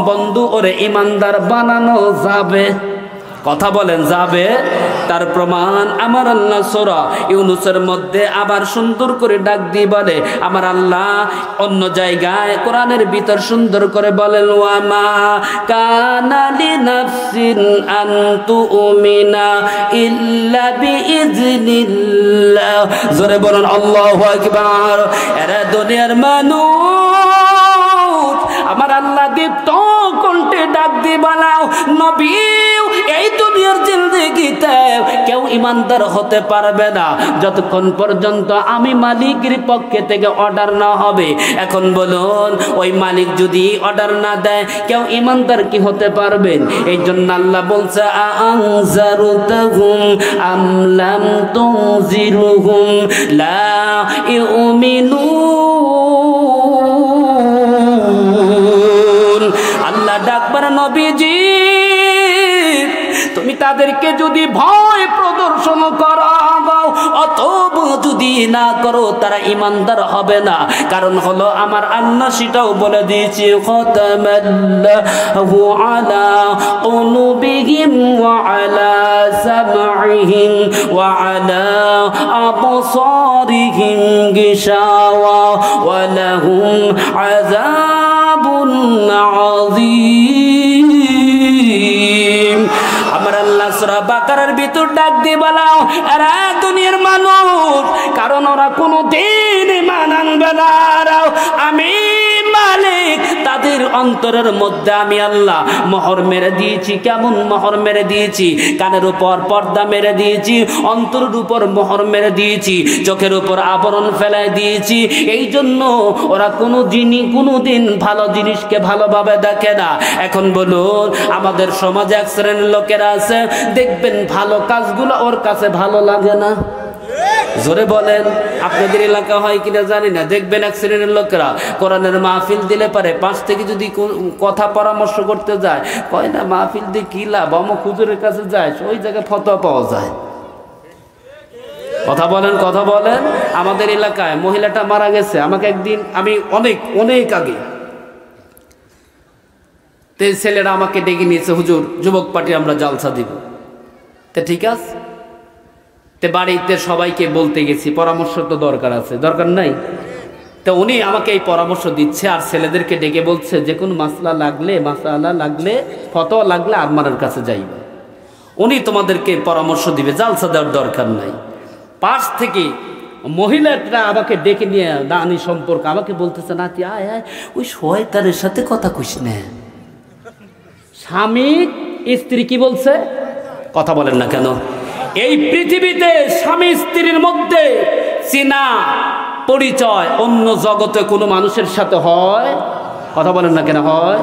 বন্ধু ওরে ঈমানদার বানানো যাবে। কথা বলেন যাবে? তার প্রমাণ আমার আল্লাহ সূরা ইউনূসের মধ্যে আবার সুন্দর করে ডাক দিয়ে বলে, আমার আল্লাহ অন্য জায়গায় কোরআনের ভিতর সুন্দর করে বলেন ওয়া মা কানা লিনাফসিন আন তুমিনা ইল্লা বিইজনিল্লাহ। জোরে বলেন আল্লাহু আকবার। এরা দুনিয়ার মানুষ, আমার আল্লাহ দীপ্ত কণ্ঠে ডাক দিয়ে বলাও নবী, এই দুনিয়ার জিন্দেগি জিন্দেগিতে কেউ ইমানদার হতে পারবে না যতক্ষণ পর্যন্ত আমি মালিকের পক্ষে থেকে অর্ডার না হবে। এখন বলুন, ওই মালিক যদি অর্ডার না দেয় কেউ ইমানদার কি হতে পারবেন? এই জন্য আল্লাহ বলছে আনজারুতাহুম আম লাম তুনজিরুহুম লা ইউমিনুন। আল্লাহ ডাকবার নবীজি, তুমি তাদেরকে যদি ভয় প্রদর্শন করা দাও অথবা যদি না করো তারা ইমানদার হবে না। কারণ হলো আমার আল্লাহ সেটাও বলে দিয়েছে, খাতামাল্লাহু আলা কুলুবিহিম ওয়া আলা সামঈহিম ওয়া আলা আবসারিহিম গিশাওয়া ওয়া লাহুম আযাবুন আযীম। আমার আল্লাহ সূরা বাকারার ভিতর ডাক দিয়ে বলাও, এরা দুনিয়ার মানুষ, কারণ ওরা কোনো দিন ঈমান আনবে না। আমি মালিক, তাদের অন্তরের মধ্যে আমি আল্লাহ মোহর মেরে দিয়েছি। কেমন মোহর মেরে দিয়েছি? কানের উপর পর্দা মেরে দিয়েছি, অন্তরের উপর মোহর মেরে দিয়েছি, চোখের উপর আবরণ ফেলাই দিয়েছি। এই জন্য ওরা কোনো দিন ভালো জিনিসকে ভালোভাবে দেখে না। এখন বলুন, আমাদের সমাজে এক শ্রেণীর লোকেরা আছে, দেখবেন ভালো কাজগুলো ওর কাছে ভালো লাগে না। জোরে বলেন, আপনাদের এলাকা হয় কিনা জানি না। দেখবেন এক শ্রেণীর লোকেরা কোরআনের মাহফিল দিলে পারে 5 থেকে যদি কথা পরামর্শ করতে যায়, কয় না মাহফিল দিয়ে কি লাভ, অমুক হুজুরের কাছে যায়, ওই জায়গায় ফতোয়া পাওয়া যায়। কথা বলেন। আমাদের এলাকায় মহিলাটা মারা গেছে, আমাকে একদিন, আমি অনেক আগে, তো ছেলেরা আমাকে ডেকে নিয়েছে, হুজুর যুবক পার্টি আমরা জালসা দিব। তো ঠিক আছে, তে বাড়িতে সবাইকে বলতে গেছি, পরামর্শ তো দরকার আছে, দরকার নাই? তো উনি আমাকে এই পরামর্শ দিচ্ছে, আর ছেলেদেরকে ডেকে বলছে যে কোনো মাসলা লাগলে ফতোয়া লাগলে আরমানের কাছে যাইবে, উনি তোমাদেরকে পরামর্শ দিবে, জালসা দেওয়ার দরকার নাই। পাশ থেকে মহিলাটা আমাকে ডেকে নিয়ে দানি সম্পর্ক আমাকে বলতেছে, নাতি আয় ওই শয়তানের সাথে কথা কইস না। স্বামী স্ত্রী কি বলছে? কথা বলেন না কেন? এই পৃথিবীতে স্বামী স্ত্রীর মধ্যে চেনা পরিচয় অন্য জগতে কোনো মানুষের সাথে হয়? কথা বলেন না কেন? হয়,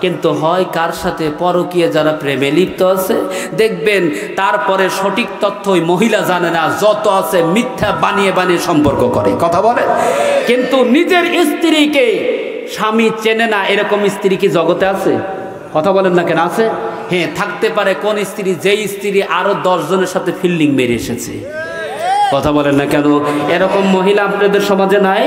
কিন্তু হয় কার সাথে? পরকীয়া যারা প্রেমে লিপ্ত আছে, দেখবেন তারপরে সঠিক তথ্য ওই মহিলা জানে না, যত আছে মিথ্যা বানিয়ে সম্পর্ক করে। কথা বলে, কিন্তু নিজের স্ত্রীকে স্বামী চেনে না, এরকম স্ত্রী কি জগতে আছে? কথা বলেন না কেন? আছে। হ্যাঁ, থাকতে পারে কোন স্ত্রী, যেই স্ত্রী আরো 10 জনের সাথে ফিল্ডিং মেরে এসেছে। কথা বলেন না কেন? এরকম মহিলা আপনাদের সমাজে নাই?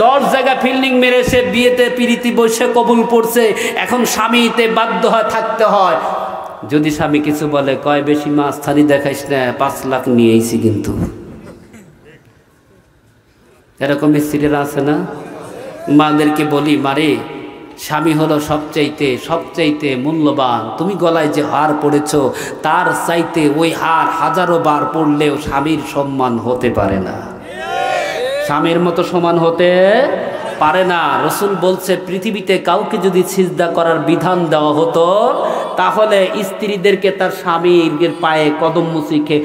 10 জায়গা ফিল্ডিং মেরে এসে বিয়েতে পিরিতি বসে কবুল পড়ছে, এখন স্বামীতে বাধ্য হয় থাকতে হয়। যদি স্বামী কিছু বলে, কয় বেশি মাছ থালি দেখাইস না, 5 লাখ নিয়ে আইছি। কিন্তু এরকম স্ত্রীরা আছে না? মাদেরকে বলি, মারে স্বামী হলো সবচাইতে মূল্যবান। তুমি গলায় যে হার পড়েছো, তার চাইতে ওই হার 1000 বার পড়লেও স্বামীর সম্মান হতে পারে না, স্বামীর মতো সমান হতে পারে না। রসুল বলছে, পৃথিবীতে কাউকে যদি সিজদা করার বিধান দেওয়া হতো, তাহলে স্ত্রীদেরকে তার স্বামীর পায়ে কদম মুছিকে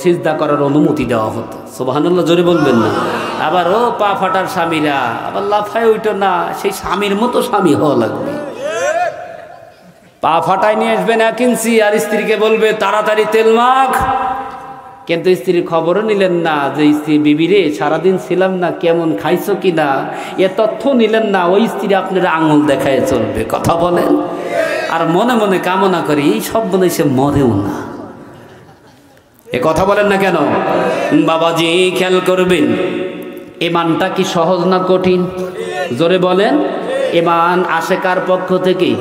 সিজদা করার অনুমতি দেওয়া হতো। সুবহানাল্লাহ, জোরে বলবেন না? আবার পা ফাটার স্বামীরা আবার লাফায় উঠো না, সেই স্বামীর মতো স্বামী হওয়া লাগবে। পা ফাটায় নিয়ে আসবেন 1 ইঞ্চি, আর স্ত্রীকে বলবে তাড়াতাড়ি তেল মাখ। কিন্তু স্ত্রীর খবরও নিলেন না যে স্ত্রী, বিবিরে সারাদিন ছিলাম না, কেমন খাইছো কিনা, এ তথ্য নিলেন না। ওই স্ত্রী আপনার আঙুল দেখায় চলবে। কথা বলেন। আর মনে মনে কামনা করি এই সব বলে সে মরেও না। এ কথা বলেন না কেন? বাবাজি খেয়াল করবেন, ঈমানটা কি সহজ না কঠিন? জোরে বলেন। ঈমান আসে কার পক্ষ থেকে?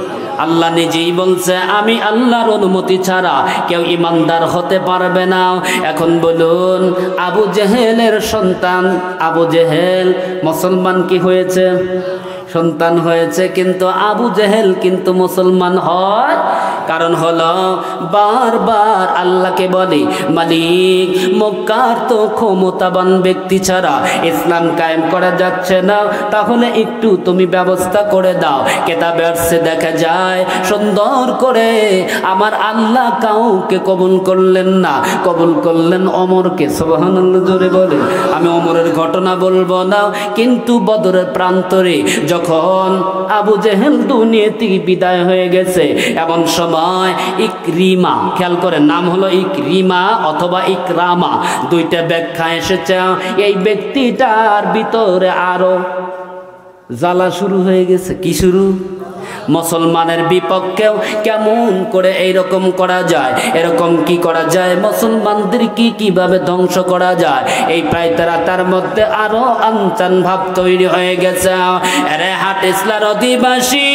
আল্লাহ নিজেই বলছে, আমি আল্লাহর অনুমতি ছাড়া কেউ ঈমানদার হতে পারবে না। এখন বলুন, আবু জেহেলের সন্তান আবু জেহেল মুসলমান কি হয়েছে? সন্তান হয়েছে, কিন্তু আবু জেহেল কিন্তু মুসলমান হয়। কারণ হলো বারবার আল্লাহকে বলে, মালিক মক্কার তো ক্ষমতাবান ব্যক্তি ছাড়া ইসলাম কায়েম করা যাচ্ছে না, তাহলে একটু তুমি ব্যবস্থা করে দাও। কেতাবে আসছে দেখা যায় সুন্দর করে আমার আল্লাহ কাউকে কবুল করলেন না, কবুল করলেন ওমরকে। সুবহানাল্লাহ জোরে বলে। আমি ওমরের ঘটনা বলবো না, কিন্তু বদরের প্রান্তরে যখন আবু জেহেল দুনিয়া থেকে বিদায় হয়ে গেছে, এমন সময় ইকরিমা, খেয়াল করে নাম হলো ইকরিমা অথবা ইকরামা, দুইটা ব্যাখ্যা এসেছে। এই ব্যক্তিটার ভিতরে আরো জ্বালা শুরু হয়ে গেছে। কি শুরু? মুসলমানের বিপক্ষেও কেমন করে এইরকম করা যায়, এরকম কি করা যায়, মুসলমানদের কিভাবে ধ্বংস করা যায়, এই পায়তারা তার মধ্যে আরো আনচান ভাব তৈরি হয়ে গেছে। আরে হাটিসলার অধিবাসী,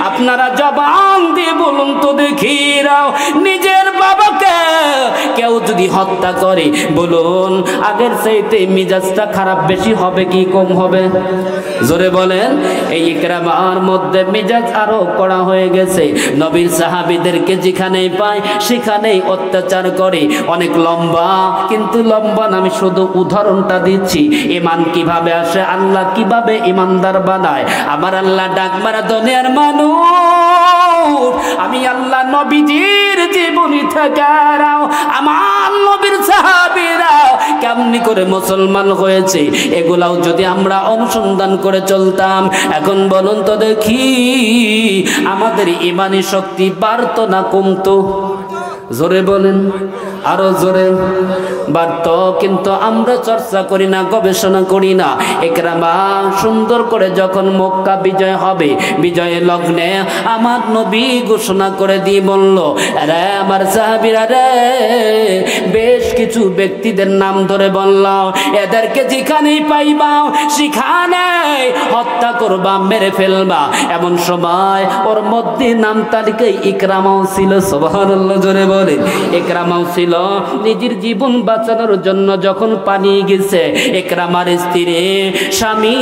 আপনারা জবান দিয়ে বলুন তো দেখি, নিজের বাবাকে কেউ যদি হত্যা করে, বলুন আগের চাইতে মিজাজটা খারাপ বেশি হবে কি কম হবে? জোরে বলেন। এই ইকরামার মধ্যে মিজাজ আরো কড়া হয়ে গেছে। নবীর সাহাবীদেরকে যেখানেই পায় সেখানেই অত্যাচার করে। অনেক লম্বা, কিন্তু লম্বা না, আমি শুধু উদাহরণটা দিচ্ছি। ঈমান কিভাবে আসে, আল্লাহ কিভাবে ঈমানদার বানায়। আমার আল্লাহ ডাক মারা দুনিয়ার মানুষ, আমি আল্লাহ নবীজির জীবনী থেকে আমার নবীর সাহাবীরা কেমনি করে মুসলমান হয়েছে, এগুলাও যদি আমরা অনুসন্ধান করে চলতাম, এখন বলুন তো দেখি আমাদের ঈমানি শক্তি বাড়তো না কমতো? জোরে বলেন, আরো জোরে। বাড়ত, কিন্তু আমরা চর্চা করি না, গবেষণা করি না। ইকরামা সুন্দর করে যখন মক্কা বিজয় হবে, বিজয় লগ্নে আমার নবী ঘোষণা করে দিয়ে বলল, রে আমার সাহাবীরা রে, বেশ কিছু ব্যক্তিদের নাম ধরে বলল, এদেরকে যেখানেই পাইবা সেখানে হত্যা করবা, মেরে ফেলবা। এমন সময় ওর মধ্যে নাম তালিকায় ইকরামাও ছিল। সুবহানাল্লাহ জোরে বলে। ইকরামাও ছিল। নিজের জীবন বাঁচানোর জন্য যখন পানি গেছে, ইকরামার স্ত্রী স্বামী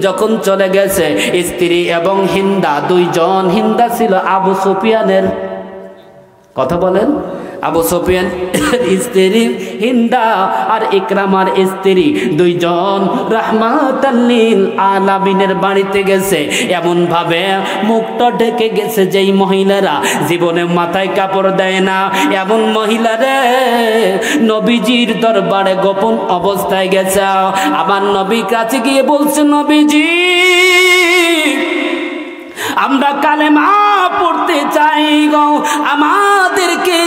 যখন চলে গেছে, স্ত্রী এবং হিন্দা দুইজন, হিন্দা ছিল আবু সুফিয়ানের, কথা বলেন, আবু সুফিয়ান স্ত্রী হিন্দা আর ইকরামার স্ত্রী দুইজন রাহমাতাল লিল আলামিনের বাড়িতে গেছে। এমন ভাবে মুখটা ঢেকে গেছে যেই মহিলারা জীবনে মাথায় কাপড় দেয় না, এমন মহিলারে নবীজির দরবারে গোপন অবস্থায় গেছে। আমার নবী কাছে গিয়ে বলছে, নবীজি আমরা কালেমা পড়তে চাই গো, আমাদেরকে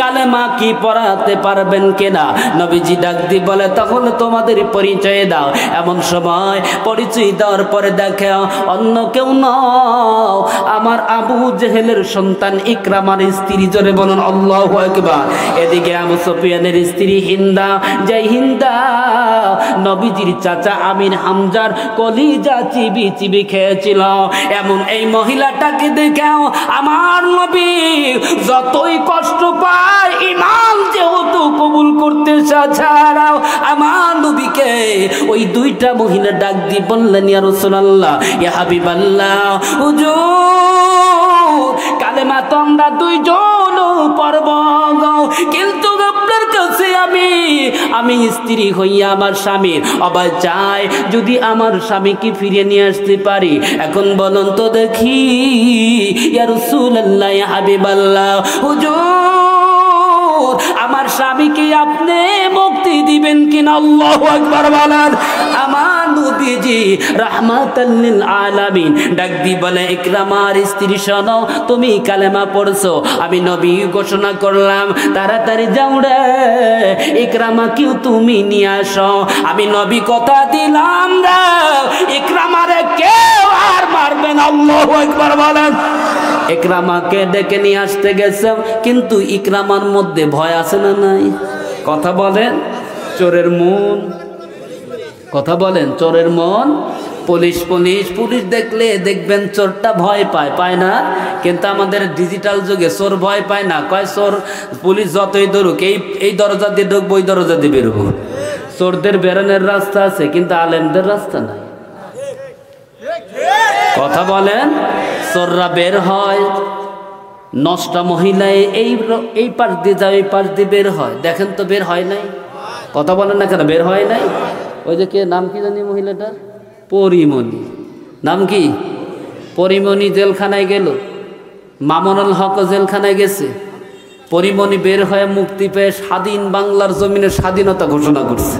কালেমা কি পড়াতে পারবেন কিনা? নবীজি ডাক দিয়ে বলে, তাহলে তোমাদের পরিচয় দাও। এমন সময় পরিচয় দেওয়ার পরে দেখে অন্য কেউ নও, আমার আবু জেহেলের সন্তান ইকরামার স্ত্রী। জোরে বলুন আল্লাহু আকবার। এদিকে আবু সুফিয়ানের স্ত্রী হিন্দা, যেই হিন্দা নবীজির চাচা আমির হামজার কলিজা চিবি চিবি খেয়েছিল। এমন এই মহিলাটাকে দেখেও আমার নবী যতই কষ্ট পায়, ঈমান যেহেতু কবুল করতে ছাড়াও আমার নবীকে ওই দুইটা মহিলা ডাক দিয়ে বললেন, ইয়া রাসূলুল্লাহ, ইয়া হাবিবাল্লাহ, হুজুর কালেমা তো আমরা দুইজন পড়ব, কিন্তু আপনার কাছে আমি স্ত্রী হইয়া আমার স্বামীর অবাই চাই, যদি আমার স্বামীকে ফিরিয়ে নিয়ে আসতে পারি। এখন বলুন তো দেখি ইয়া রাসূলুল্লাহ, ইয়া হাবিবাল্লাহ, হুজুর আমার স্বামীকে আপনি মুক্তি দিবেন কিনা? আল্লাহু আকবার বলেন। আমার নবীজি রাহমাতাল লিল আলামিন ডাক দি বলে, ইকরামার স্ত্রী শোনো, তুমি কালেমা পড়ছো, আমি নবী ঘোষণা করলাম তাড়াতাড়ি যাও রে, ইকরামাকেও তুমি নিয়ে আসো। আমি নবী কথা দিলাম রে, ইকরামারে কেউ আর মারবে না। আল্লাহু আকবার বলেন। ইকরামাকে ডেকে নিয়ে আসতে গেছে, কিন্তু ইকরামার মধ্যে ভয় আছে না নাই? কথা বলেন। চোরের মন, কথা বলেন, চোরের মন। পুলিশ পুলিশ পুলিশ দেখলে দেখবেন চোরটা ভয় পায়, পায় না? কিন্তু আমাদের ডিজিটাল যুগে চোর ভয় পায় না, কয় চোর পুলিশ যতই ধরুক এই দরজা দিয়ে ঢুকবো, ওই দরজা দিয়ে বেরোবো। চোরদের বেরোনোর রাস্তা আছে, কিন্তু আলেমদের রাস্তা নাই। কথা বলেন। চোররা বের হয়, নষ্টা মহিলায় এই পাশ দিয়ে যায়, এই পাশ দিয়ে বের হয়। দেখেন তো বের হয় নাই, কথা বলেন না কেন বের হয় নাই? ওই যে কে নাম কি জানি মহিলাটার, পরিমণি, নাম কি? পরিমণি জেলখানায় গেল, মামুনুল হক জেলখানায় গেছে। পরিমণি বের হয়ে মুক্তি পেয়ে স্বাধীন বাংলার জমিনের স্বাধীনতা ঘোষণা করছে।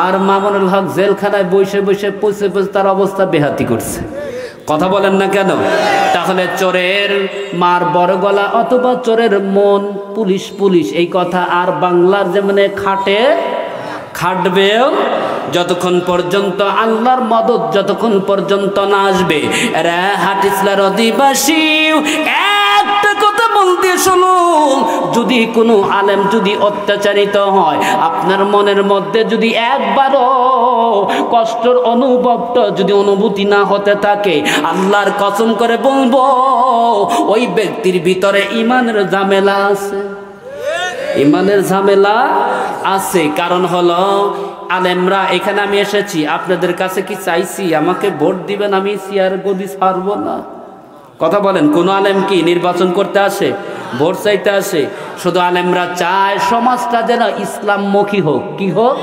আর মামুনুল হক জেলখানায় বসে বসে পৌঁছে তার অবস্থা বেহাতি করছে। কথা বলেন না কেন? তাহলে চোরের মার বড় গলা অথবা চোরের মন, পুলিশ পুলিশ এই কথা আর বাংলার যেমনে খাটবেও যতক্ষণ পর্যন্ত আল্লাহর মদদ যতক্ষণ পর্যন্ত না আসবে। রে হাটিসলার অধিবাসী একটা কথা বলতে শুনুন, যদি কোনো আলেম যদি অত্যাচারিত হয়, আপনার মনের মধ্যে যদি একবারও কষ্টের অনুভবটা যদি অনুভূতি না হতে থাকে, আল্লাহর কসম করে বলবো ওই ব্যক্তির ভিতরে ঈমানের ঝামেলা আছে, ঈমানের ঝামেলা আছে। কারণ হলো আলেমরা, এখানে আমি এসেছি আপনাদের কাছে কি চাইছি আমাকে ভোট দিবেন, আমি চেয়ার গদি ছাড়বো না? কথা বলেন। কোন আলেম কি নির্বাচন করতে আসে? ভোট চাইতে আসে? শুধু আলেমরা চায় সমাজটা যেন ইসলামমুখী হোক। কি হোক?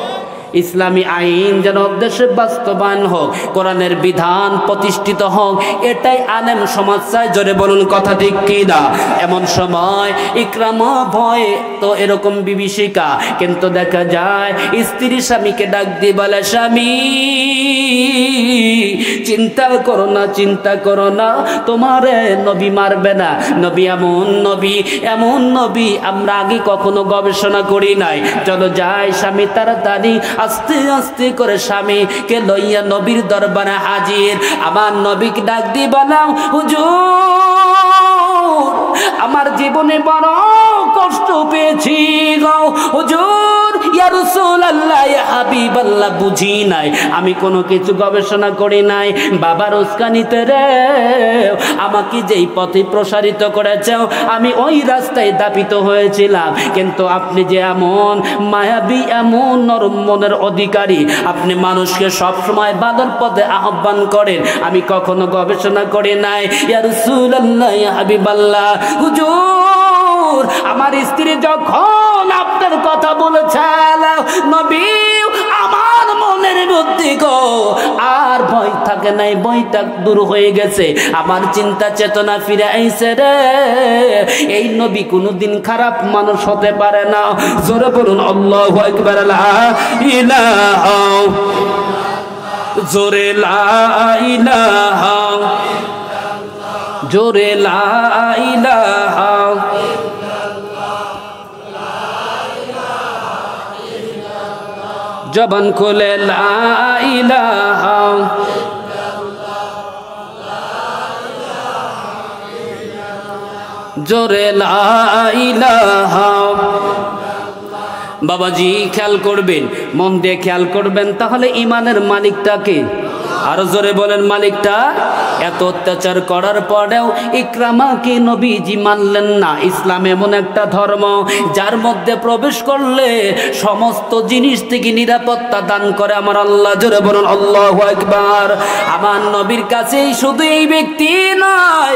ইসলামী আইন যেন দেশে বাস্তবায়ন হোক, কোরআনের বিধান প্রতিষ্ঠিত হোক, এটাই আলেম সমাজ চায়। জোরে বলুন কথা ঠিক কি না? এমন সময় ইকরামা ভয়ে তো এরকম বিভীষিকা, কিন্তু দেখা যায় স্ত্রী স্বামীকে ডাক দিয়ে বলে, স্বামী চিন্তা করো না, চিন্তা করো না, তোমারে নবী মারবে না। নবী এমন নবী আমরা আগে কখনো গবেষণা করি নাই। চলো যাই, স্বামী তাড়াতাড়ি আস্তে আস্তে করে স্বামীকে লইয়া নবীর দরবারে হাজির। আমার নবীকে ডাক দিয়ে বললাম, হুজুর আমার জীবনে বড় কষ্ট পেয়েছি গো হুজুর, ইয়া রাসূলুল্লাহ, ইয়া হাবিবাল্লাহ, বুঝি নাই, আমি কোনো কিছু গবেষণা করি নাই। বাবার উস্কানিতে রে আমাকে যেই পথে প্রসারিত করেছে আমি ওই রাস্তায় দাপিত হয়েছিলাম। কিন্তু আপনি যে এমন মায়াবী, এমন নরম মনের অধিকারী, আপনি মানুষকে সবসময় ভালোর পথে আহ্বান করেন, আমি কখনো গবেষণা করি নাই। ইয়া রাসূলুল্লাহ, ইয়া হাবিবাল্লাহ, হুজুর আমার স্ত্রী যখন আপনার কথা বলেছেন নবী, আমার মনের মধ্যে গো আর ভয় থাকে নাই, ভয়টা দূর হয়ে গেছে, আমার চিন্তা চেতনা ফিরে আইছে রে। এই নবী কোনোদিন খারাপ মানুষ হতে পারে না। জোরে বলুন আল্লাহু আকবার, লা ইলাহা, জোরে লা ইলাহা, জোরে লা ইলাহা, জবান খুলে লা ইলাহা, জোরে লা ইলাহা। বাবাজি খেয়াল করবেন, মন দিয়ে খেয়াল করবেন, তাহলে ইমানের মালিকটাকে আরো জোরে বলেন, মালিকটা। এত অত্যাচার করার পরেও ইকরামাকে নবীজি মানলেন না। ইসলাম এমন একটা ধর্ম যার মধ্যে প্রবেশ করলে সমস্ত জিনিস থেকে নিরাপত্তা দান করে আমার আল্লাহ। জোরে বলুন আল্লাহু আকবার। আমার নবীর কাছেই শুধু এই ব্যক্তি নয়,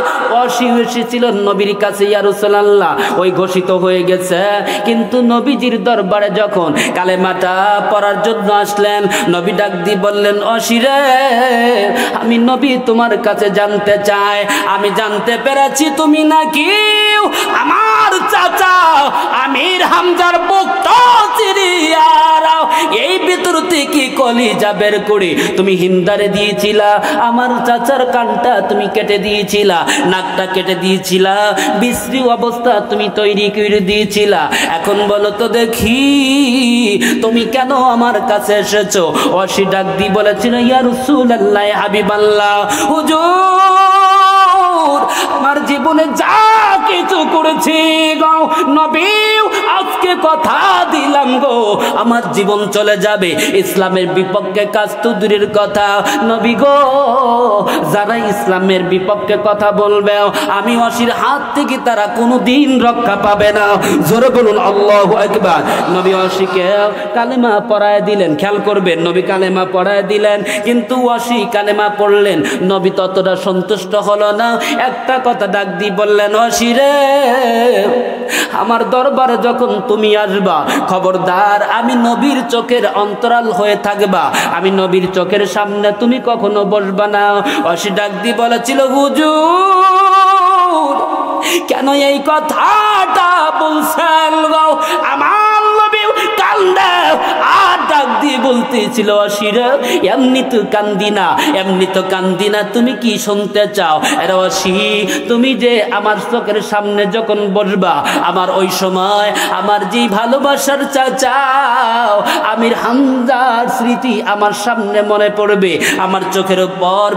এসেছিলেন নবীর কাছে, ইয়া রাসূলুল্লাহ ওই ঘোষিত হয়ে গেছে, কিন্তু নবীজির দরবারে যখন কালেমাটা পড়ার জন্য আসলেন, নবী ডাক দিয়ে বললেন, অসিরে আমি নবী তোমার কাছে জানতে চাই, আমি জানতে পেরেছি তুমি নাকি আমার চাচা আমির হামজার বক্ত চিরিয়ারা, এই ভিতর থেকে কলিজা বের করে তুমি হিন্দারে দিয়েছিলা, আমার চাচার কানটা তুমি কেটে দিয়েছিলা, নাকটা কেটে দিয়েছিলা, বিশ্রী অবস্থা তুমি তৈরি করে দিয়েছিলা। এখন বলো তো দেখি তুমি কেন আমার কাছে এসেছো? অসি ডাক দি বলেছিল, ইয়া রাসূলুল্লাহ, হাবিবাল্লাহ, হুজুর আমার জীবনে যা কিছু করেছি গো নবী, আজকে কথা দিলাম গো আমার জীবন চলে যাবে, ইসলামের বিপক্ষে কাজ তো দূরের কথা। নবী গো, যারা ইসলামের বিপক্ষে কথা বলবে আমি ওয়াসির হাত থেকে তারা কোনোদিন রক্ষা পাবে না। জোরে বলুন আল্লাহু আকবার। নবী ওয়াসিকে কালেমা পড়ায় দিলেন, খেয়াল করবেন, নবী কালেমা পড়ায় দিলেন, কিন্তু ওয়াসি কালেমা পড়লেন, নবী ততটা সন্তুষ্ট হলো না। একটা কথা ডাক দিয়ে বললেন, ওয়াসি রে, আমার দরবারে যখন তুমি আসবা খবরদার আমি নবীর চোখের অন্তরাল হয়ে থাকবা, আমি নবীর চোখের সামনে তুমি কখনো বসবা না। ওয়াসি ডাক দিয়ে বলেছিল, হুজুর কেন এই কথাটা বলছেন গো? আমার নবী কান্দে আর ডাক দিয়ে বলতেছিল, ওয়াসিরা এমনি তো কান্দি না, এমনি তো কান্দি না, তুমি কি শুনতে চাও? আরে ওয়াসি, তুমি যে আমার চোখের সামনে যখন বসবা আমার ওই সময় আমার যে ভালোবাসার চাচাও আমির হামজার স্মৃতি আমার সামনে মনে পড়বে, আমার চোখের উপর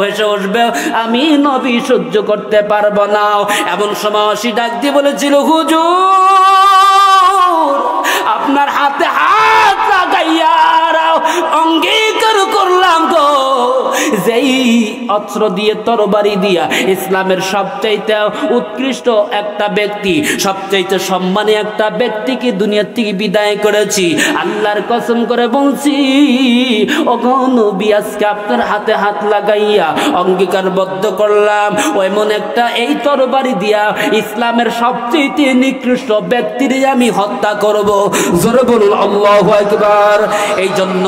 ভেসে উঠবে, আমি নবী সহ্য করতে পারবো না। এমন সময় ওয়াসি ডাক দিয়ে বলেছিল, হুজুর আপনার হাতে হাত লাগাইয়া অঙ্গীকার করলাম গো, যেই অস্ত্র দিয়ে তরবারি দিয়া ইসলামের সবচাইতে উৎকৃষ্ট একটা ব্যক্তি, সবচাইতে সম্মানী একটা ব্যক্তিকে দুনিয়া থেকে বিদায় করেছি, আল্লাহর কসম করে বলছি ওগো নবী আজকে আপনার হাতে হাত লাগাইয়া অঙ্গীকারবদ্ধ করলাম এমন একটা এই তরবারি দিয়া ইসলামের সবচাইতে নিকৃষ্ট ব্যক্তির আমি হত্যা করব। জোরে বলুন আল্লাহু আকবার। এই জন্য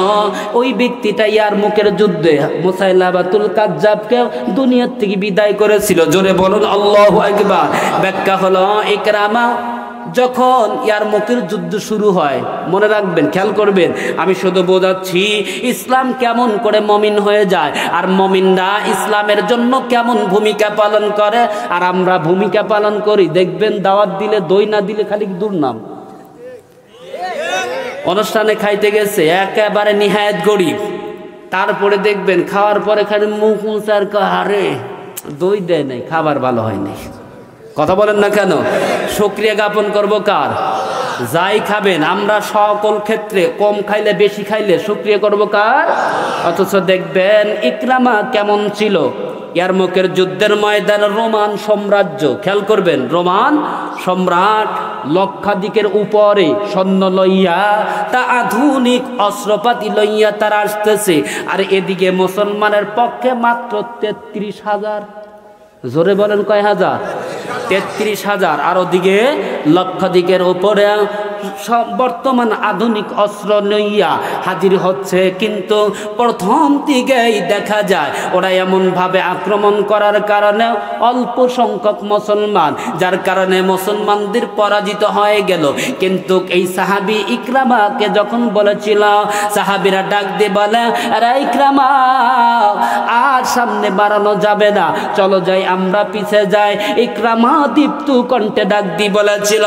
ওই ব্যক্তিটা ইয়ারমুকের যুদ্ধে মুসাইলামাতুল কাজ্জাবকে দুনিয়া থেকে বিদায় করেছিল। জোরে বলুন আল্লাহু আকবার। ব্যাখ্যা হলো, ইকরামা যখন ইয়ারমুকের যুদ্ধ শুরু হয়, মনে রাখবেন, খেয়াল করবেন, আমি শুধু বোঝাচ্ছি ইসলাম কেমন করে মমিন হয়ে যায় আর মমিনরা ইসলামের জন্য কেমন ভূমিকা পালন করে আর আমরা ভূমিকা পালন করি। দেখবেন দাওয়াত দিলে দই না দিলে খালি দুর্নাম। অনুষ্ঠানে খাইতে গেছে একেবারে নিহায়াত গরিব, তারপরে দেখবেন খাওয়ার পরে খালি মুখ মুচার কারে দই দেয় নাই, খাবার ভালো হয়নি। কথা বলেন না কেন? শুকরিয়া জ্ঞাপন করবো কার? যাই খাবেন আমরা সকল ক্ষেত্রে কম খাইলে বেশি খাইলে শুকরিয়া করবো কার? অথচ দেখবেন ইকরামা কেমন ছিল ইয়ারমুকের যুদ্ধের ময়দানে, রোমান সাম্রাজ্য, খেয়াল করবেন, রোমান সম্রাট লক্ষাধিকের উপরে সৈন্য লইয়া তা আধুনিক অস্ত্রপাতি লইয়া তারা আসতেছে, আর এদিকে মুসলমানের পক্ষে মাত্র 33,000। জোরে বলেন কয় হাজার? 33,000। আর ওদিকে লক্ষাধিকের উপরে বর্তমান আধুনিক অস্ত্র লইয়া হাজির হচ্ছে। কিন্তু প্রথম দিকেই দেখা যায় ওরা এমনভাবে আক্রমণ করার কারণে অল্প সংখ্যক মুসলমান, যার কারণে মুসলমানদের পরাজিত হয়ে গেল। কিন্তু এই সাহাবী ইকরামাকে যখন বলেছিল, সাহাবীরা ডাক দিয়ে বলে, আরে ইকরামা আর সামনে বাড়ানো যাবে না, চলো যাই আমরা পিছে যাই। ইকরামা দীপ্ত কণ্ঠে ডাক দিয়ে বলেছিল,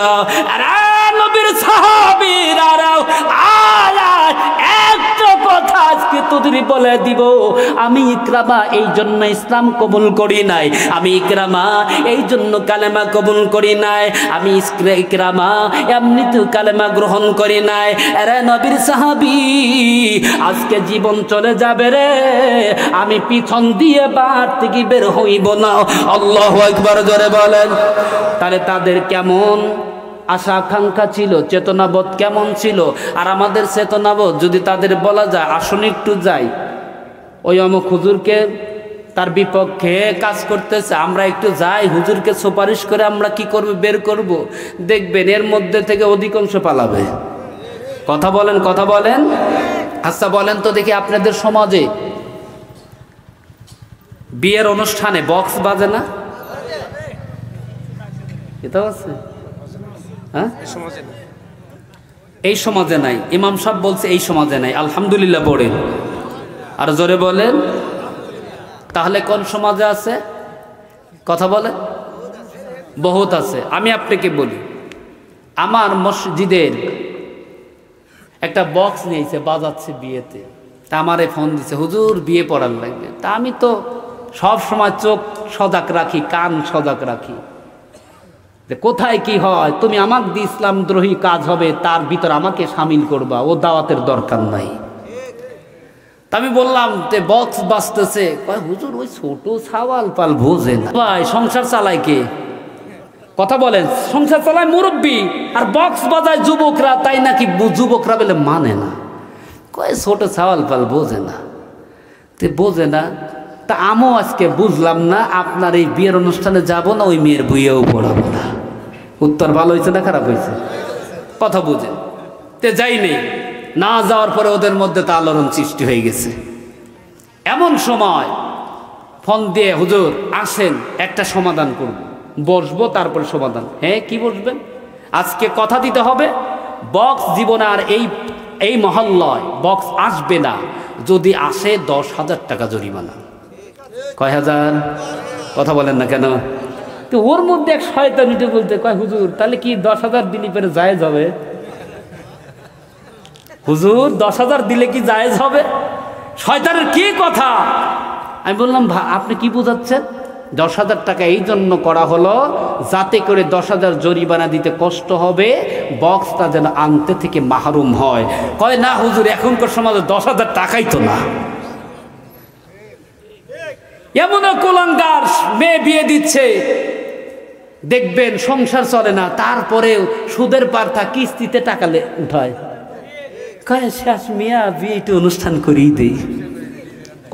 আরে নবীর সাহাবীরা একটা কথা আজকে তোদের বলে দিব, আমি ইকরামা এই জন্য ইসলাম কবুল করি নাই, আমি ইকরামা এই জন্য কালেমা কবুল করি নাই, আমি ইকরামা এমনিতেও কালেমা গ্রহণ করি নাই। আরে নবীর সাহাবী আজকে জীবন চলে যাবে রে, আমি পিছন দিয়ে বার থেকে বের হইব না। আল্লাহু আকবার জোরে বলেন। তাহলে তাদের কেমন আশা আকাঙ্ক্ষা ছিল, চেতনাবোধ কেমন ছিল? আর আমাদের চেতনাবোধ যদি তাদের বলা যায় আসুন একটু যাই, ওই অমুক হুজুরকে তার বিপক্ষে কাজ করতেছে, আমরা একটু যাই হুজুরকে সুপারিশ করে আমরা কি করব, বের করব, দেখবেন এর মধ্যে থেকে অধিকাংশ পালাবে। কথা বলেন, কথা বলেন। আচ্ছা বলেন তো দেখি, আপনাদের সমাজে বিয়ের অনুষ্ঠানে বক্স বাজে না? এটা আছে? হ্যাঁ, এই সমাজে নাই। ইমাম সাহেব বলছে এই সমাজে নাই, আলহামদুলিল্লাহ পড়েন আর জোরে বলেন। তাহলে কোন সমাজে আছে? কথা বলে বহুত আছে। আমি আপনাকে বলি, আমার মসজিদের একটা বক্স নিয়েছে, বাজাচ্ছে বিয়েতে, তা আমারে ফোন দিছে, হুজুর বিয়ে পড়ার লাগবে। তা আমি তো সব সময় চোখ সজাগ রাখি, কান সজাগ রাখি। যে কোথায় কি হয়, তুমি আমাকে দিয়ে ইসলাম দ্রোহী কাজ হবে তার ভিতর আমাকে সামিল করবা, ও দাওয়াতের দরকার নাই। তা আমি বললাম যে বক্স বাজতেছে, কয় হুজুর ওই ছোট সাওয়াল পাল বোঝে না ভাই, সংসার চালায় কে? কথা বলেন, সংসার চালায় মুরব্বী, আর বক্স বাজায় যুবকরা, তাই নাকি যুবকরা বলে মানে না। কয় ছোট সাওয়াল পাল বোঝে না। তে বোঝে না, তা আমিও আজকে বুঝলাম না, আপনার এই বিয়ের অনুষ্ঠানে যাব না, ওই মেয়ের বইয়েও পড়াবো না। উত্তর ভালো হয়েছে না খারাপ হয়েছে? কথা বুঝে তে যাই নেই, না যাওয়ার পরে ওদের মধ্যে তা আলোড়ন সৃষ্টি হয়ে গেছে। এমন সময় ফোন দিয়ে, হুজুর আসেন একটা সমাধান করব, বসবো তারপরে সমাধান। হ্যাঁ কি বসবেন? আজকে কথা দিতে হবে বক্স জীবনে আর এই মহল্লায় বক্স আসবে না, যদি আসে 10,000 টাকা জরিমানা। কয় হাজার? কথা বলেন না কেন? তো ওর মধ্যে এক শয়তান উঠে বলতে, কয় হুজুর তাহলে কি 10,000 দিলে পরে জায়েজ হবে? হুজুর 10,000 দিলে কি জায়েজ হবে? শয়তানের কি কথা? আমি বললাম আপনি কি বোঝাচ্ছেন? 10,000 টাকা এই জন্য করা হলো যাতে করে 10,000 জরিমানা দিতে কষ্ট হবে, বক্সটা যেন আনতে থেকে মাহরুম হয়। কয় না হুজুর এখনকার সমাজে 10,000 টাকাই তো না। এমন কুলাঙ্গার মেয়ে বিয়ে দিচ্ছে, দেখবেন সংসার চলে না, তারপরেও সুদের পার্থা কিস্তিতে টাকা উঠায়। কয় শেষ মিয়া বিয়েটা অনুষ্ঠান করেই দেই।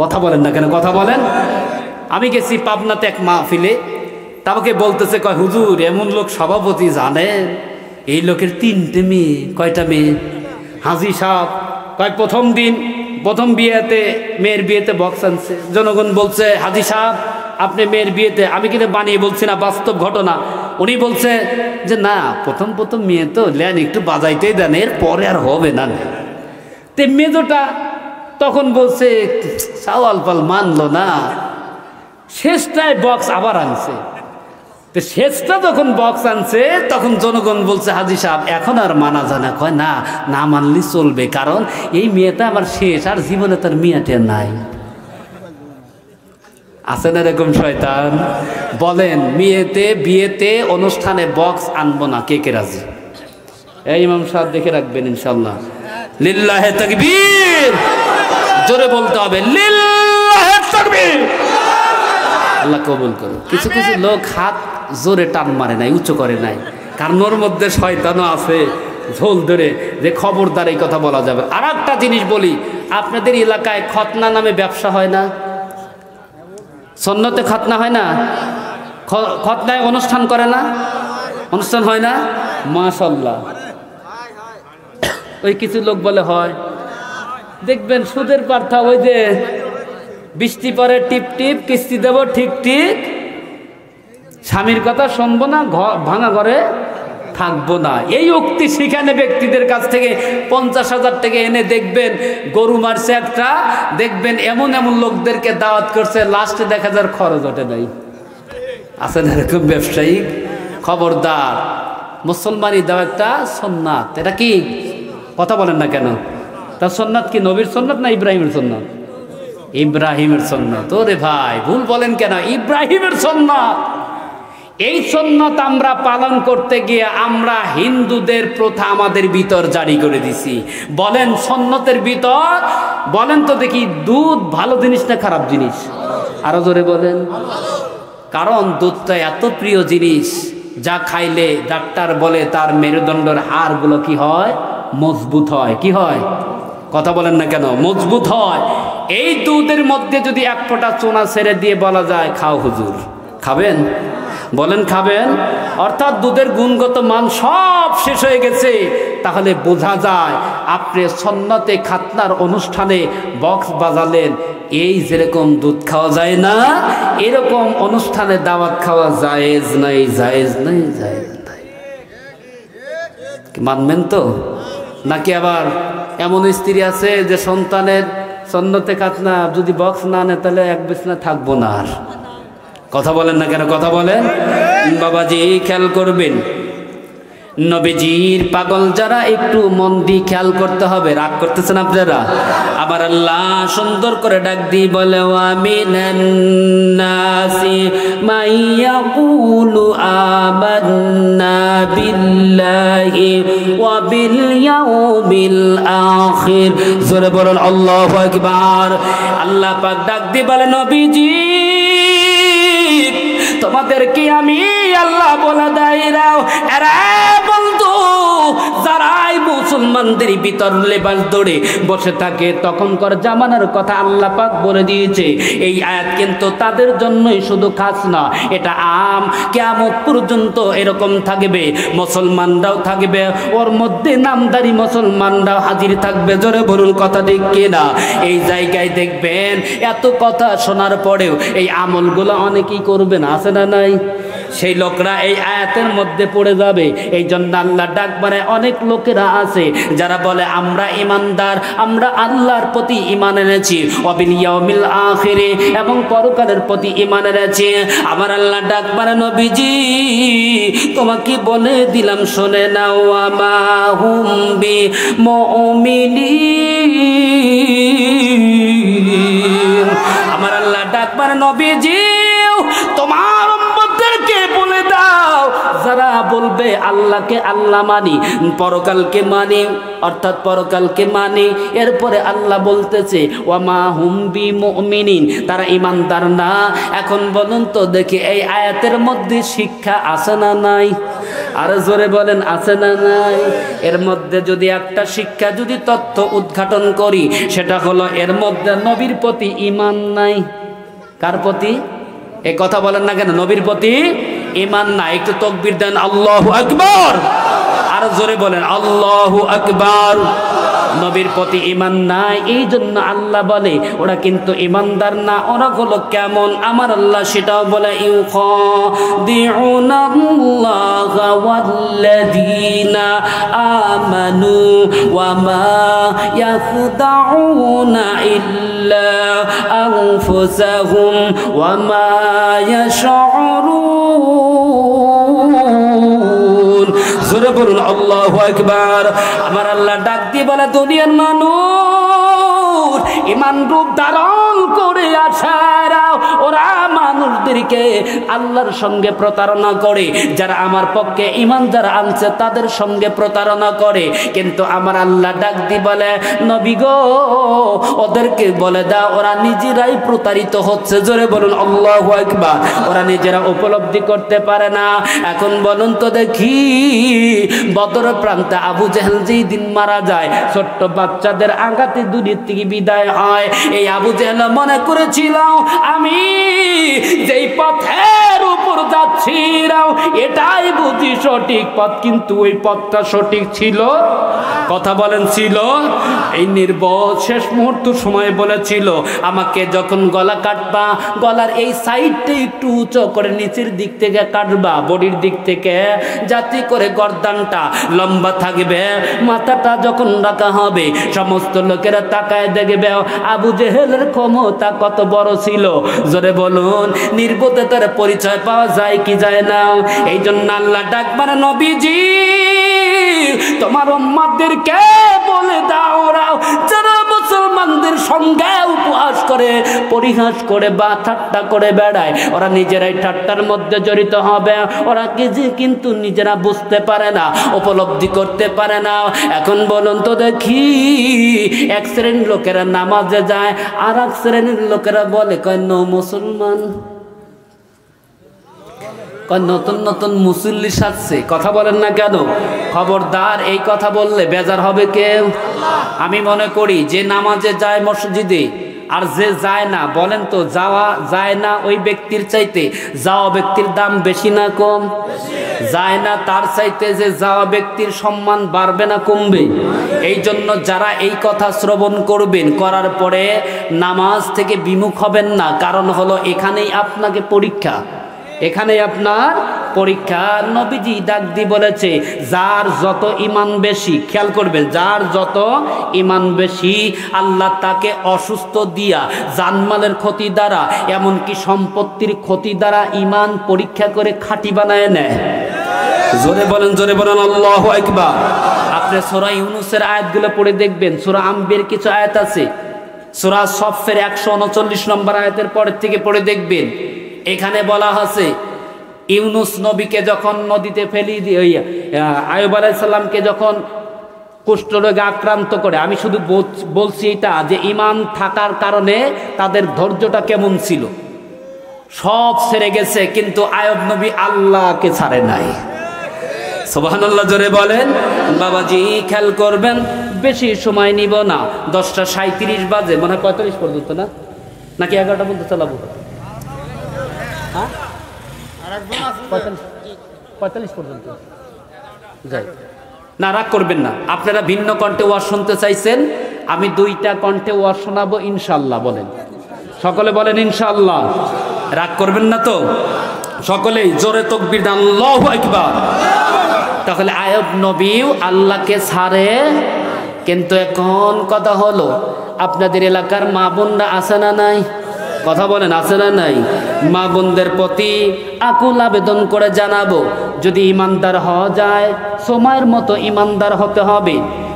কথা বলেন না কেন? কথা বলেন। আমি গেছি পাবনাতে এক মাহফিলে, তাকে বলতেছে, কয় হুজুর এমন লোক সভাপতি জানেন, এই লোকের 3টে মেয়ে। কয়টা মেয়ে? হাজি সাহেব কয় প্রথম বিয়েতে মেয়ের বিয়েতে বক্স আনছে। জনগণ বলছে, হাজি সাহেব আপনি মেয়ের বিয়েতে, আমি কিন্তু বানিয়ে বলছি না, বাস্তব ঘটনা। উনি বলছে যে না প্রথম মেয়ে তো লেন একটু বাজাইতেই দেন, এর পরে আর হবে না। তে মেজোটা তখন বলছে সাওয়াল পাল মানলো না, শেষটায় বক্স আবার আনছে। তো শেষটা যখন বক্স আনছে তখন জনগণ বলছে, হাজি সাহেব এখন আর মানা যায় না। কয় না, না মানলে চলবে, কারণ এই মেয়েটা আমার শেষ, আর জীবনে তার মেয়েটা নাই। আছে না এরকম শয়তান? বলেন বিয়েতে অনুষ্ঠানে বক্স আনবো না, কে কে রাজি? এই ইমাম সাহেব দেখে রাখবেন ইনশাল্লাহ। লিল্লাহে তাকবীর, জোরে বলতে হবে লিল্লাহে তাকবীর। আল্লাহ কবুল করুন। কিছু লোক হাত জোরে টান মারে নাই, উঁচু করে নাই, কারণ ওর মধ্যে শয়তানও আছে ঝোল ধরে, যে খবরদার এই কথা বলা যাবে। আর একটা জিনিস বলি, আপনাদের এলাকায় খতনা নামে ব্যবসা হয় না? সুন্নতে খতনা হয় না? খতনায় অনুষ্ঠান করে না? অনুষ্ঠান হয় না? মাশাআল্লাহ। ওই কিছু লোক বলে হয়, দেখবেন সুদের পার্থা, ওই যে বৃষ্টি পরে টিপ টিপ, কিস্তি দেবো ঠিক ঠিক, স্বামীর কথা শুনবো না, ভাঙা ঘরে থাকবো না। এই উক্তি শিখানে ব্যক্তিদের কাছ থেকে 50,000 টাকা এনে দেখবেন গরু মারছে একটা, দেখবেন এমন লোকদেরকে দাওয়াত করছে, লাস্টে দেখা যায় খরচ ওঠে নাই। আছে না এরকম ব্যবসায়ী? খবরদার, মুসলমানি দাও একটা সুন্নাত। এটা কি? কথা বলেন না কেন? তার সুন্নাত কি নবীর সুন্নাত না ইব্রাহিমের সুন্নাত? ইব্রাহিমের সুন্নাত। ওরে ভাই ভুল বলেন কেন? ইব্রাহিমের সুন্নাত। এই সুন্নাত আমরা পালন করতে গিয়ে আমরা হিন্দুদের প্রথা আমাদের ভিতর জারি করে দিছি। বলেন সুন্নতের ভিতর, বলেন তো দেখি, দুধ ভালো জিনিস না খারাপ জিনিস? আরো জোরে বলেন। কারণ দুধটা এত প্রিয় জিনিস, যা খাইলে ডাক্তার বলে তার মেরুদণ্ডের হাড়গুলো কি হয়? মজবুত হয়। কি হয়? কথা বলেন না কেন? মজবুত হয়। এই দুধের মধ্যে যদি এক ফোঁটা চুনা ছেড়ে দিয়ে বলা যায় খাও হুজুর, খাবেন? বলেন খাবেন? অর্থাৎ দুধের গুণগত মান সব শেষ হয়ে গেছে। তাহলে বোঝা যায় আপনি সুন্নতে খাতনার অনুষ্ঠানে বক্স বাজালেন, এই যেরকম দুধ খাওয়া যায় না, এরকম অনুষ্ঠানে দাওয়াত খাওয়া জায়েজ নাই, জায়েজ নাই, জায়েজ নাই। মানবেন তো? নাকি আবার এমন স্ত্রী আছে যে সন্তানের সুন্নতে খাতনা যদি বক্স না আনে তাহলে এক বিছনা থাকবো না আর? কথা বলেন না কেন? কথা বলেন বাবাজি, খেয়াল করবেন। নবীজির পাগল যারা একটু মন দিয়ে খেয়াল করতে হবে, রাগ করতেছেন আপনারা? আবার আল্লাহ সুন্দর করে ডাক দিয়ে বলে ওয়া মিনান নাসি মাইয়াকুলু আমান্না বিল্লাহি ওয়া বিল ইয়াউমিল আখির। জোরে বলুন আল্লাহু আকবার। আল্লাহ পাক ডাক দিয়ে বলে নবীজি তোমাদেরকে আমি আল্লাহ বলে দাইরাও এরা বলতো যারাই মুসলমানদের ভিতর লেবাস ধরে বসে থাকে তখনকার জামানার কথা আল্লাহ পাক বলে দিয়েছে। এই আয়াত কিন্তু তাদের জন্যই শুধু খাস না, এটা আম কিয়ামত পর্যন্ত এরকম থাকবে। মুসলমানরাও থাকবে, ওর মধ্যে নামদারি মুসলমানরাও হাজির থাকবে। জোরে বলুন কথা ঠিক কিনা? এই জায়গায় দেখবেন এত কথা শোনার পরেও এই আমলগুলো অনেকেই করবে না, আছে না নাই? সেই লোকরা এই আয়াতের মধ্যে পড়ে যাবে। এই জন্য আল্লাহ ডাক মানে অনেক লোকেরা আছে যারা বলে আমরা ইমানদার, আমরা আল্লাহর প্রতি ঈমান এনেছি, ওয়াবিল ইয়াউমিল আখিরে এবং পরকালের প্রতি ঈমান এনেছি। আমার আল্লাহ ডাক মানে নবীজি তোমাকে বলে দিলাম শুনে নাও ওয়ামা হুম বিমুমিনিন। আমার আল্লাহ ডাক মানে নবীজি তোমার উম্মতদেরকে বলে দাও যারা বলবে আল্লাহকে আল্লাহ মানি, পরকালকে মানি, অর্থাৎ পরকালকে মানি, এরপরে আল্লাহ বলতেছে ওয়ামা হুম বিমুমিনিন, তারা ইমানদার না। এখন বলুন তো দেখি এই আয়াতের মধ্যে শিক্ষা আছে না নাই? আর জোরে বলেন আছে না নাই? এর মধ্যে যদি একটা শিক্ষা যদি তথ্য উদ্ঘাটন করি সেটা হলো এর মধ্যে নবীর প্রতি ঈমান নাই। কার প্রতি? এই কথা বলেন না কেন? নবীর প্রতি ঈমান নাই। একটু তাকবীর দেন আল্লাহু আকবার। আর জোরে বলেন আল্লাহু আকবার। নবীর প্রতি ঈমান নাই, এই জন্য আল্লাহ বলে ওরা কিন্তু ঈমানদার না। ওরা হলো কেমন? আমার আল্লাহ সেটাও বলে ইউখাদিউনাল্লাহা ওয়াল্লাযীনা আমানু ওয়া মা ইয়াখদাউনা ইল্লা আনফুসাহুম ওয়া মা ইয়াশউরুন। জোরে বলুন আল্লাহু আকবার। আমার আল্লাহ ডাক দিয়ে বলে দুনিয়ার মানুষ ঈমান রূপ ধারণ করে আসারা ওরা মানুষদেরকে আল্লাহর সঙ্গে প্রতারণা করে, যারা আমার পক্ষে ঈমান যারা আনছে তাদের সঙ্গে প্রতারণা করে। কিন্তু আমার আল্লাহ ডাক দিয়ে বলে নবী গো ওদেরকে বলে দাও ওরা নিজেরাই প্রতারিত হচ্ছে। জোরে বলুন আল্লাহু আকবার। ওরা নিজেরা উপলব্ধি করতে পারে না। এখন বলুন তো দেখি বদর প্রান্তে আবু জেহেল যেই দিন মারা যায়, ছোট্ট বাচ্চাদের আঘাতে দুনিয়া থেকে বিদায় হয়। এই আবু জেহেল মনে করেছিল আমি যেই পথের উপর যাচ্ছিলাম এটাই বুঝি সঠিক পথ, কিন্তু ওই পথটা সঠিক ছিল? কথা বলেন ছিল? এই নির্বোধ শেষ মুহূর্ত সময় বলেছিল আমাকে যখন গলা কাটবা গলার এই সাইডটা একটু উঁচু করে নিচের দিক থেকে কাটবা, বডির দিক থেকে, যাতে করে গর্দানটা লম্বা থাকবে। মাথাটা যখন রাখা হবে সমস্ত লোকেরা তাকায় দেখবে আবু জেহেলের ক্ষমতা কত বড় ছিল। জোরে বলুন নির্বোধতার পরিচয় পাওয়া যায় কি যায় না? এই জন্য আল্লাহ ডাকবার নবীজি তোমার উম্মতদেরকে বলে দাও যারা মুসলমানদের সঙ্গে উপহাস করে, পরিহাস করে বা ঠাট্টা করে বেড়ায়, ওরা নিজেরাই ঠাট্টার মধ্যে জড়িত হবে। ওরা কিন্তু নিজেরা বুঝতে পারে না, উপলব্ধি করতে পারে না। এখন বলুন তো দেখি এক শ্রেণীর লোকেরা নামাজে যায় আর এক শ্রেণীর লোকেরা বলে কয় নো মুসলমান, নতুন নতুন মুসল্লি সাজছে। কথা বলেন না কেন? খবরদার এই কথা বললে বেজার হবে কেউ? আমি মনে করি যে নামাজে যায় মসজিদে আর যে যায় না, বলেন তো যাওয়া যায় না ওই ব্যক্তির চাইতে যাওয়া ব্যক্তির দাম বেশি না কম? যায় না তার চাইতে যে যাওয়া ব্যক্তির সম্মান বাড়বে না কমবে? এই জন্য যারা এই কথা শ্রবণ করবেন করার পরে নামাজ থেকে বিমুখ হবেন না। কারণ হলো এখানেই আপনাকে পরীক্ষা, এখানেই আপনার পরীক্ষা। নবীজি ডাক দিয়ে বলেছে যার যত ঈমান বেশি, খেয়াল করবেন, যার যত ঈমান বেশি আল্লাহ তাকে অসুস্থ দিয়া, জানমালের ক্ষতি দ্বারা, এমনকি সম্পত্তির ক্ষতি দ্বারা ঈমান পরীক্ষা করে খাঁটি বানায় নেয়। জোরে বলেন আল্লাহু আকবার। আপনি সূরা ইউনূসের আয়াতগুলো পড়ে দেখবেন, সূরা আম্বিয়ার কিছু আয়াত আছে, সূরা সফের 139 নম্বর আয়াতের পরের থেকে পড়ে দেখবেন। এখানে বলা আছে ইউনূস নবীকে যখন নদীতে ফেলি দিয়ে আইয়ুব আলাইহিস সালামকে যখন কুষ্ঠরোগে আক্রান্ত করে, আমি শুধু বলছি এটা যে ঈমান থাকার কারণে তাদের ধৈর্যটা কেমন ছিল, সব ছেড়ে গেছে, কিন্তু আইয়ুব নবী আল্লাহকে ছাড়ে নাই। সুবহানাল্লাহ, জোরে বলেন। বাবাজি খেয়াল করবেন, বেশি সময় নিব না, 10:37 বাজে, মনে হয় 45 পর্যন্ত না, নাকি 11টা পর্যন্ত চালাবো? হ্যাঁ, 45 পর্যন্ত যাই না, রাগ করবেন না। আপনারা ভিন্ন কণ্ঠে ওয়াজ শুনতে চাইছেন, আমি 2টা কণ্ঠে ওয়াজ শোনাবো ইনশাআল্লাহ। বলেন, সকলে বলেন ইনশাআল্লাহ। রাগ করবেন না তো? সকলেই জোরে তাকবীর দেন, আল্লাহু আকবার। তাহলে আইয়ুব নবীও আল্লাহকে ছাড়ে, কিন্তু এখন কথা হলো আপনাদের এলাকার মা বোনরা আছে না নাই? কথা বলেন, আছে না নাই? মা বোনদের প্রতি আকুল আবেদন করে জানাবো, যদি ইমানদার হওয়া যায় সময়ের মতো ইমানদার হতে হবে।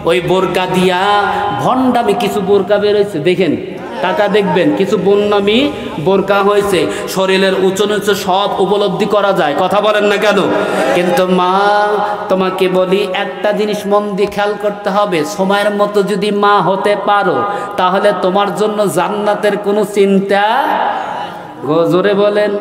ওই বোরকা দিয়া ভণ্ডামি কিছু বোরকা বেরোইছে, দেখেন টাকা দেখবেন, কিছু বন্যামি বোরকা হয়েছে, শরীরের উঁচু নিচু সব উপলব্ধি করা যায়। কথা বলেন না কেন? কিন্তু মা, তোমাকে বলি একটা জিনিস মন দিয়ে খেয়াল করতে হবে, সময়ের মতো যদি মা হতে পারো তাহলে তোমার জন্য জান্নাতের কোনো চিন্তা, জোরে বলেন